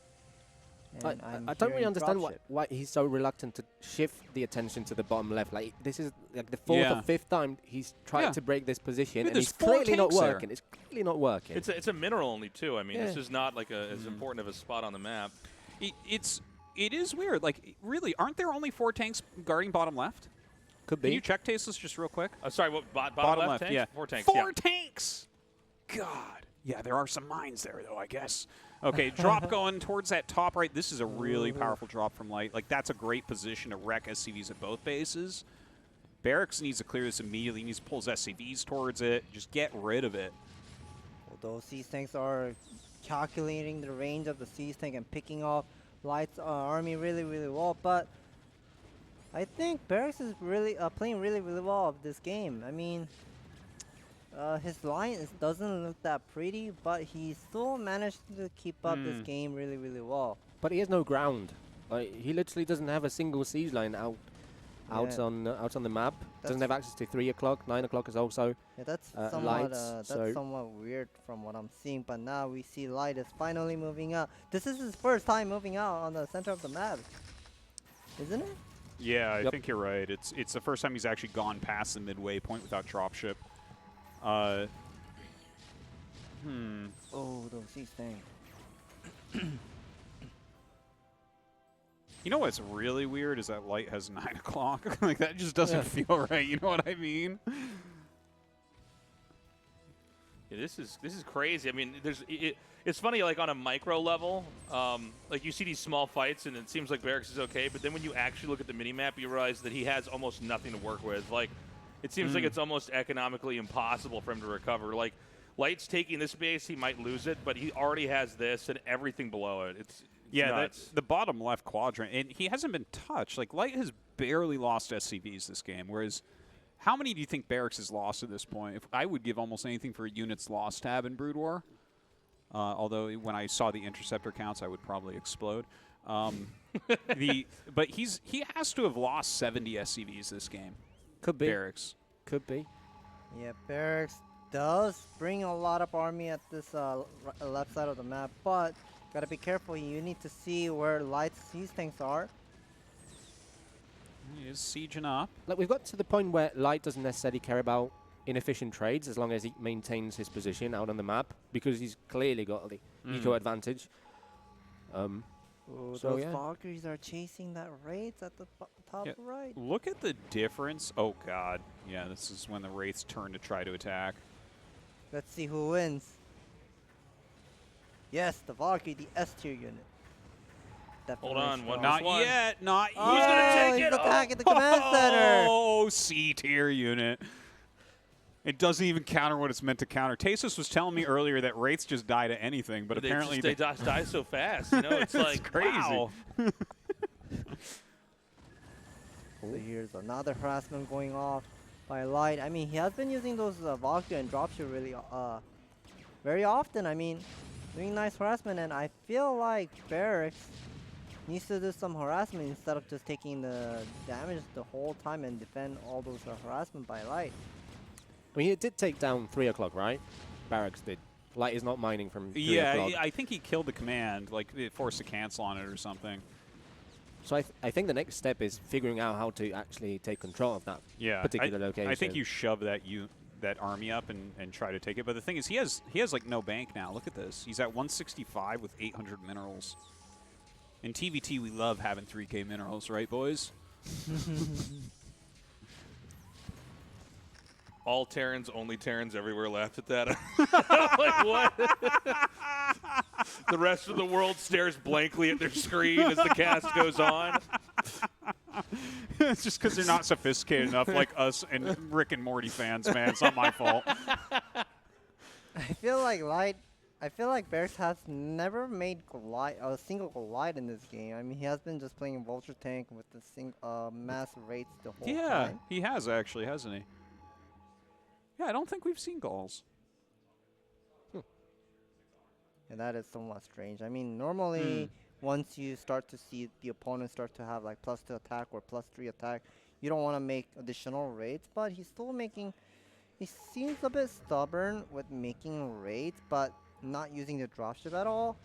And I don't really hearing understand dropship. why he's so reluctant to shift the attention to the bottom left. Like this is like the fourth or fifth time he's tried to break this position, and there's it's 4 clearly not tanks there. working. It's clearly not working. It's a mineral only too. I mean, Yeah. this is not like as important of a spot on the map. It is weird. Like, really, aren't there only 4 tanks guarding bottom left? Could Can be. you check Tasteless just real quick? Sorry, what bottom left tanks? Yeah. 4 tanks. 4 yeah. tanks. God. Yeah, there are some mines there, though, I guess. Okay, drop going towards that top right. This is a really powerful drop from Light. Like, that's a great position to wreck SCVs at both bases. Barracks needs to clear this immediately. He needs to pull his SCVs towards it. Just get rid of it. Although C-Stanks are calculating the range of the C-Stank and picking off Light's army really, really well, but I think Barracks is really playing really, really well of this game. I mean, his line doesn't look that pretty, but he still managed to keep up this game really, really well. But he has no ground. Like, he literally doesn't have a single siege line out Yeah. on the map. Doesn't That's- have access to 3 o'clock. 9 o'clock is also. Yeah, that's Lights, so- somewhat weird from what I'm seeing. But now we see Light is finally moving out. This is his first time moving out on the center of the map, isn't it? Yeah, I Yep. think you're right. It's the first time he's actually gone past the midway point without dropship. Oh, those C-Stank. You know what's really weird is that Light has 9 o'clock. Like, that just doesn't feel right. You know what I mean? Yeah, this is crazy. I mean, it's funny, like on a micro level, like you see these small fights and it seems like Barracks is okay, but then when you actually look at the minimap, you realize that he has almost nothing to work with. Like, it seems like it's almost economically impossible for him to recover. Like, Light's taking this base, he might lose it, but he already has this and everything below it. It's nuts. The bottom left quadrant, and he hasn't been touched. Like, Light has barely lost SCVs this game, whereas how many do you think Barracks has lost at this point? I would give almost anything for a unit's loss tab in Brood War. Although when I saw the interceptor counts, I would probably explode. But he has to have lost 70 SCVs this game. Could be. Barracks. Could be. Yeah, Barracks does bring a lot of army at this left side of the map, but gotta be careful. You need to see where Light's C-Stanks are. He is sieging up. Like, we've got to the point where Light doesn't necessarily care about inefficient trades as long as he maintains his position out on the map, because he's clearly got the eco advantage. Oh, So, those yeah. Valkyries are chasing that Wraiths at the top right. Look at the difference. Oh, God. Yeah, this is when the Wraiths turn to try to attack. Let's see who wins. Yes, the Valkyrie, the S tier unit. Definitely Hold on, strong. Not one. yet. Not yet. Who's gonna take he's it? attacking the command center. Oh, C-tier unit. It doesn't even counter what it's meant to counter. Tasteless was telling me earlier that Wraiths just die to anything, but apparently they die so fast. You know, it's like crazy. wow. So here's another harassment going off by Light. I mean, he has been using those Valkyrie and dropship really very often. I mean, doing nice harassment, and I feel like Barracks needs to do some harassment instead of just taking the damage the whole time and defend all those harassment by Light. I mean, it did take down 3 o'clock, right? Barracks did. Light is not mining from 3 o'clock. Yeah, I think he killed the command, like it forced a cancel on it or something. So I think the next step is figuring out how to actually take control of that particular location. I think you shove that army up and try to take it. But the thing is, he has like no bank now. Look at this. He's at 165 with 800 minerals. In TVT, we love having 3K minerals, right, boys? All Terrans, only Terrans everywhere laughed at that. Like, what? The rest of the world stares blankly at their screen as the cast goes on. It's just because they're not sophisticated enough like us and Rick and Morty fans, man. It's not my fault. I feel like Barracks has never made a single collide in this game. I mean, he has been just playing Vulture Tank with the mass rates the whole time. Yeah, he has actually, hasn't he? Yeah, I don't think we've seen Gauls. And that is somewhat strange. I mean, normally, once you start to see the opponent start to have like +2 attack or +3 attack, you don't want to make additional raids, but he's still making, he seems a bit stubborn with making raids, but not using the dropship at all.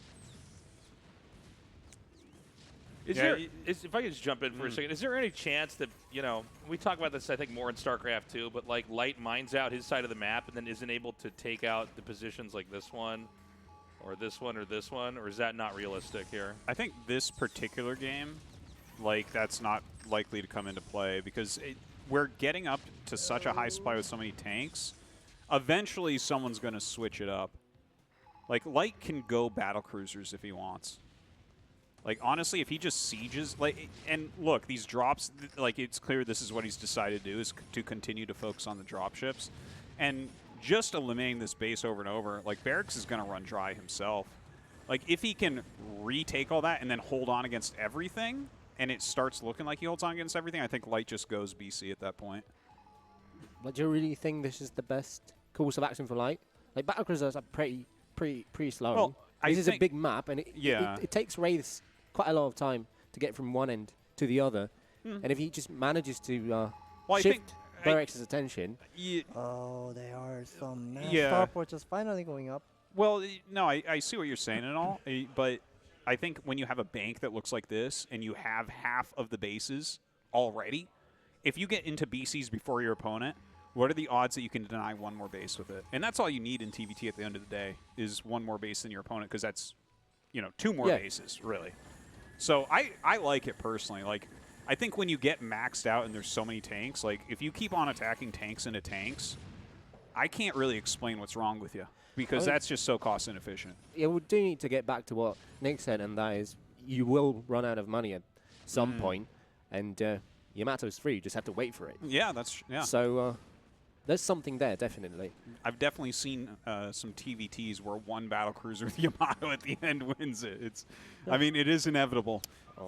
If I could just jump in for a second, is there any chance that, you know, we talk about this I think more in StarCraft 2, but like Light mines out his side of the map and then isn't able to take out the positions like this one or this one or this one, or is that not realistic here? I think this particular game, like, that's not likely to come into play because we're getting up to such a high supply with so many tanks. Eventually, someone's going to switch it up. Like, Light can go battle cruisers if he wants. Like, honestly, if he just sieges, like, and look, these drops, like, it's clear this is what he's decided to do, is to continue to focus on the dropships. And just eliminating this base over and over, like, Barracks is going to run dry himself. Like, if he can retake all that and then hold on against everything, and it starts looking like he holds on against everything, I think Light just goes BC at that point. But do you really think this is the best course of action for Light? Like, battle cruisers are pretty slow. Well, this is a big map, and it takes Wraiths quite a lot of time to get from one end to the other. And if he just manages to shift Barracks' attention... Oh, they are some mass starports just finally going up. Well, no, I see what you're saying and all, but I think when you have a bank that looks like this and you have half of the bases already, if you get into BCs before your opponent, what are the odds that you can deny one more base with it? And that's all you need in TVT at the end of the day is one more base than your opponent, because that's, you know, 2 more bases, really. So I like it personally. Like, I think when you get maxed out and there's so many tanks, like, if you keep on attacking tanks into tanks, I can't really explain what's wrong with you, because that's just so cost inefficient. Yeah, we do need to get back to what Nick said, and that is you will run out of money at some point, and Yamato's free. You just have to wait for it. Yeah, that's So there's something there, definitely. I've definitely seen some TVTs where one battle cruiser with Yamato at the end wins it. It's, I mean, it is inevitable.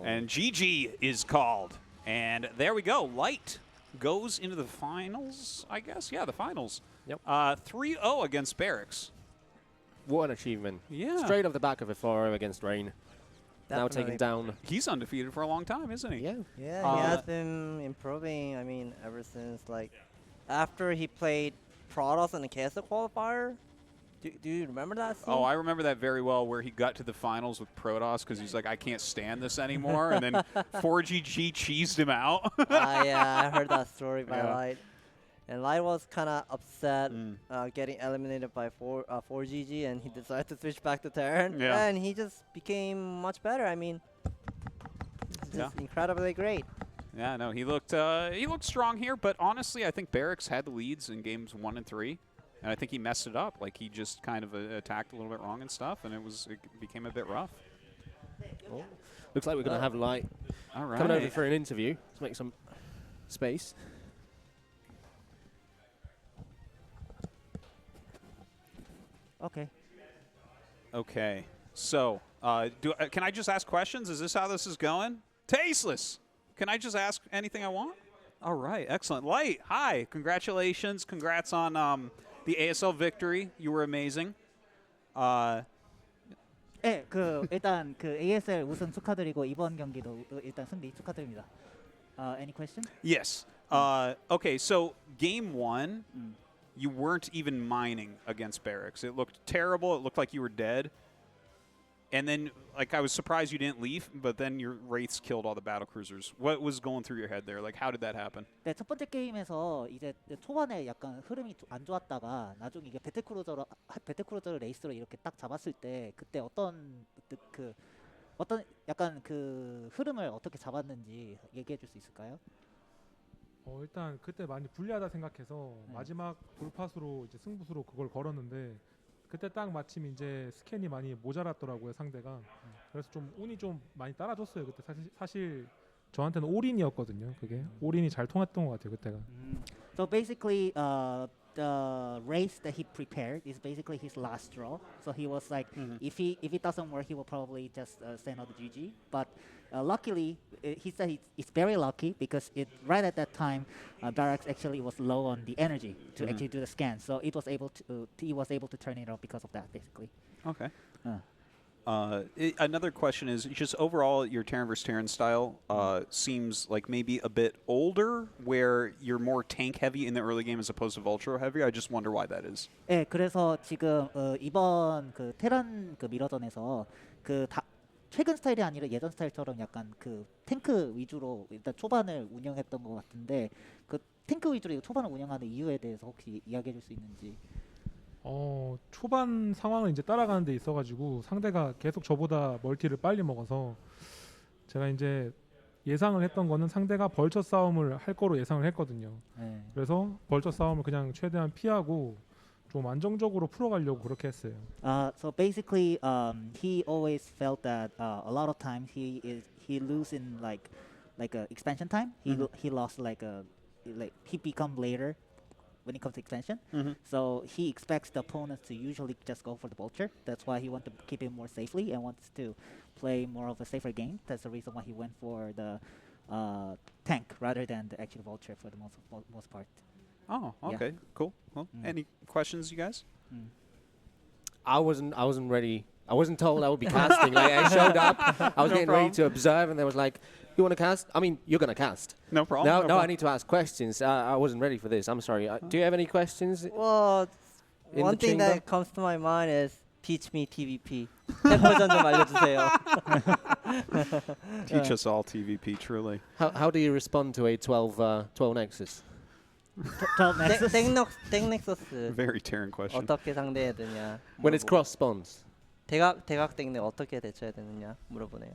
And GG is called. And there we go. Light goes into the finals, I guess. Yeah, the finals. Yep. 3-0 against Barracks. What an achievement. Yeah. Straight off the back of a 4-0 against Rain. Now Definitely. taken down. He's undefeated for a long time, isn't he? Yeah. Yeah, he has been improving, I mean, ever since, like, after he played Protoss in the KSL qualifier. Do you remember that scene? Oh, I remember that very well, where he got to the finals with Protoss because he's like, I can't stand this anymore. And then 4GG cheesed him out. Yeah, I heard that story by Light. And Light was kind of upset getting eliminated by 4GG, and he decided to switch back to Terran. Yeah. And he just became much better. I mean, it's just incredibly great. Yeah, no, he looked strong here, but honestly, I think Barracks had the leads in games 1 and 3, and I think he messed it up. Like, he just kind of attacked a little bit wrong and stuff, and it became a bit rough. Oh. Looks like we're going to have Light coming over for an interview. Let's make some space. Okay. Okay, so can I just ask questions? Is this how this is going? Tasteless, Can I just ask anything I want? All right, excellent. Light, hi. Congratulations. Congrats on the ASL victory. You were amazing. 네, 일단 ASL 우승 축하드리고 이번 경기도 일단 승리 축하드립니다. Any question? Yes. Okay, so game 1, you weren't even mining against Barracks. It looked terrible. It looked like you were dead. And then, like, I was surprised you didn't leave, but then your Wraiths killed all the battle cruisers. What was going through your head there? Like, how did that happen? 네, 첫 번째 게임에서 이제 초반에 약간 흐름이 안 좋았다가 나중에 이게 배틀크루저를 레이스로 이렇게 딱 잡았을 때 그때 어떤 약간 그 흐름을 어떻게 잡았는지 얘기해 줄 수 있을까요? 일단 그때 많이 불리하다 생각해서 마지막 돌파수로 이제 승부수로 그걸 걸었는데 그때 딱 마침 이제 스캔이 많이 모자랐더라고요 상대가. 그래서 좀 운이 좀 많이 따라줬어요 그때. 사실 저한테는 올인이었거든요. 그게 올인이 잘 통했던 것 같아요 그때가. So basically, the race that he prepared is basically his last draw. So he was like, if it doesn't work, he will probably just send out the GG. But luckily, he said it's very lucky because right at that time, Barracks actually was low on the energy to actually do the scan. So he was able to turn it off because of that, basically. Okay. Another question is just overall your Terran vs. Terran style seems like maybe a bit older, where you're more tank heavy in the early game as opposed to Vulture heavy. I just wonder why that is. 네, 그래서 지금 이번 그 테란 그 미러전에서 최근 스타일이 아니라 예전 스타일처럼 약간 그 탱크 위주로 일단 초반을 운영했던 것 같은데 그 탱크 위주로 초반을 운영하는 이유에 대해서 혹시 이야기해 줄 수 있는지. 초반 상황을 이제 따라가는 데 있어가지고 상대가 계속 저보다 멀티를 빨리 먹어서 제가 이제 예상을 했던 거는 상대가 벌처 싸움을 할 거로 예상을 했거든요. 네. 그래서 벌처 싸움을 그냥 최대한 피하고 좀 안정적으로 풀어가려고 그렇게 했어요. So basically, he always felt that a lot of times he lose in like a expansion time. He lost like he become later when it comes to expansion. So he expects the opponents to usually just go for the vulture. That's why he wants to keep it more safely and wants to play more of a safer game. That's the reason why he went for the tank rather than the actual vulture for the most part. Oh, okay, cool. Well, any questions, you guys? I wasn't ready. I wasn't told I would be casting. Like, I showed up, I was getting ready to observe, and they was like, "You want to cast? I mean, you're gonna cast." No problem. No, problem. I need to ask questions. I wasn't ready for this. I'm sorry. Do you have any questions? Well, In one the thing chamber? that comes to my mind is teach me TVP. 템포전 좀 알려주세요. Teach us all TVP, truly. How do you respond to a 12 Nexus? 12 Nexus? 땡넥서스 Very Terran question. 어떻게 상대해야 되냐. When it's cross spawns. 대각 땡넥 어떻게 대처해야 되느냐 물어보네요.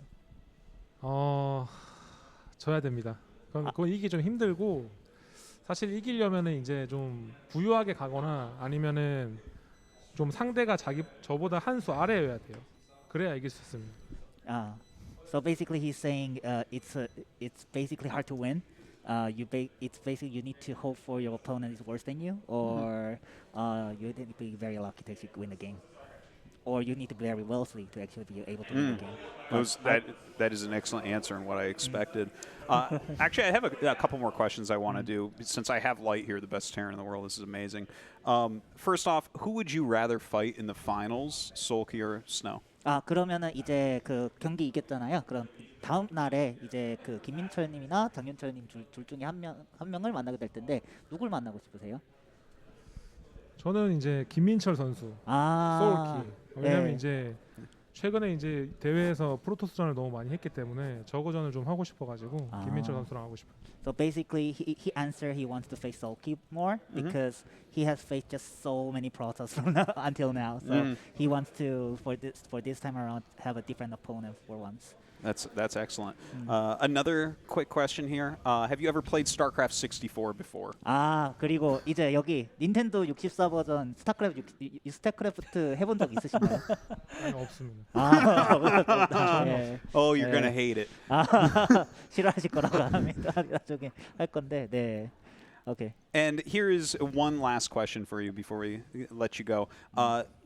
져야 됩니다. 그건 이기기 좀 힘들고 사실 이기려면은 이제 좀 부유하게 가거나 아니면은 좀 상대가 저보다 한 수 아래여야 돼요. 그래야 이길 수 있습니다. So basically, he's saying it's basically hard to win. It's basically you need to hope for your opponent is worse than you, or you need to be very lucky to actually win the game, or you need to be very wealthy to actually be able to win the game. That is an excellent answer and what I expected. Actually, I have a couple more questions I want to do. Since I have Light here, the best Terran in the world, this is amazing. First off, who would you rather fight in the finals, Sulky or Snow? 그러면은 이제 그 경기 이겼잖아요. 그럼 다음 날에 이제 그 김민철님이나 장윤철님 둘 중에 한 명을 만나게 될 텐데 누굴 만나고 싶으세요? 저는 이제 김민철 선수, 소울키. 왜냐면 이제 최근에 이제 대회에서 프로토스전을 너무 많이 했기 때문에 저거전을 좀 하고 싶어가지고 김민철 선수랑 하고 싶어요. So basically, he answered he wants to face Sulky more because he has faced just so many Protoss from until now. So he wants to for this time around have a different opponent for once. That's excellent. Another quick question here. Have you ever played StarCraft 64 before? 그리고 이제 여기 닌텐도 64 버전 스타크래프트 해본 적 있으신가요? 없습니다. 네. Oh, you're gonna hate it. 싫어하실 거라고 합니다. 나중에 할 건데, 네. Okay. And here is one last question for you before we let you go.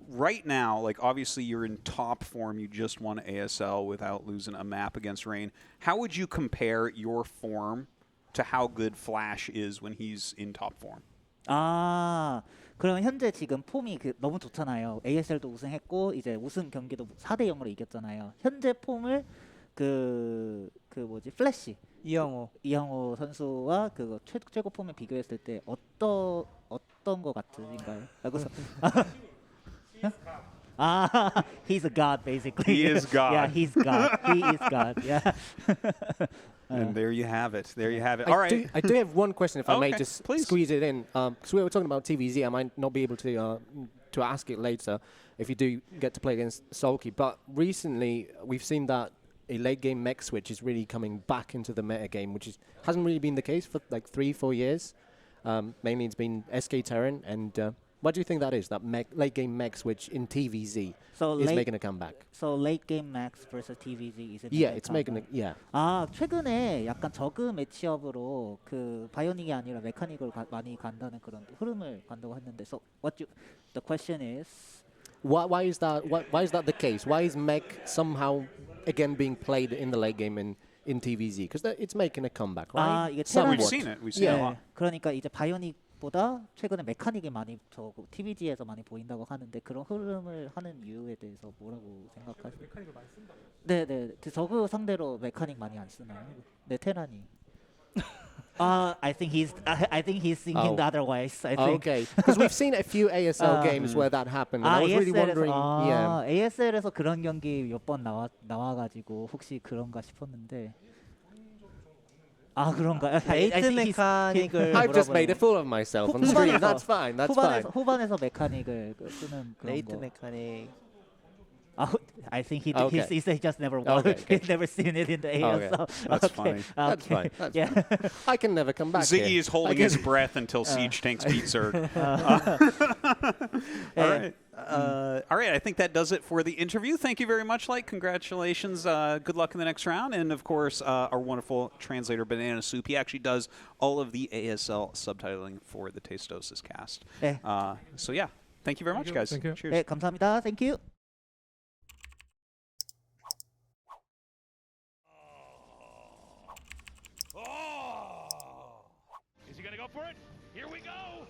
Right now, like obviously you're in top form. You just won ASL without losing a map against Rain. How would you compare your form to how good Flash is when he's in top form? 아, 그러면 현재 지금 폼이 너무 좋잖아요. ASL도 우승했고 이제 우승 경기도 4대 0으로 이겼잖아요. 현재 폼을 그 뭐지? 플래시 이영호 선수와 그 최고 폼을 비교했을 때 어떤 거 같으신가요? 그래서 he's a god basically. He is God. Yeah, he's God. He is God. Yeah. And there you have it. There you have it. All right. I do have one question, if I may just please. squeeze it in. Because we were talking about TVZ, I might not be able to ask it later if you do get to play against Sulky. But recently, we've seen that a late game mech switch is really coming back into the meta game, which hasn't really been the case for like 3-4 years. Mainly it's been SK Terran. And what do you think that is, that late game mech switch in TVZ is making a comeback? So late game max versus TVZ is it? Yeah, it's making a, yeah. 아, 최근에 약간 저그 매치업으로 그 바이오닉이 아니라 메카닉을 많이 간다는 그런 흐름을 간다고 했는데, so the question is why is that the case? Why is mech somehow again being played in the late game in TVZ? Because it's making a comeback, right? 이게 We've seen it. We've seen it a lot. 그러니까 이제 바이오닉보다 최근에 메카닉이 많이 저 TVG에서 많이 보인다고 하는데, 그런 흐름을 하는 이유에 대해서 뭐라고 생각하세요? 메카닉을 많이 쓴다고. 네. 저그 상대로 메카닉 많이 안 쓰나요? 네, 테란이. I think he's thinking otherwise. I think. Okay, because we've seen a few ASL games where that happened. And I was really wondering. Yeah. ASL에서 그런 경기 몇 번 나와가지고 혹시 그런가 싶었는데. 아, 그런가요? 레이트 메카닉을 I've just made a fool of myself on screen. That's fine. That's fine. 후반에서 메카닉을 쓰는 그런 레이트 거. 메카닉. I think he just never won. Okay. He's never seen it in the ASL. That's funny. That's fine. That's Yeah. fine. I can never come back. Ziggy here. is holding his breath until Siege Tanks beat Zerg. All right. All right, I think that does it for the interview. Thank you very much, Light. Congratulations. Good luck in the next round. And, of course, our wonderful translator, Banana Soup. He actually does all of the ASL subtitling for the Tastosis cast. So, yeah, thank you very much, guys. Thank you. Cheers. 네, 감사합니다. Thank you. Is he going to go for it? Here we go.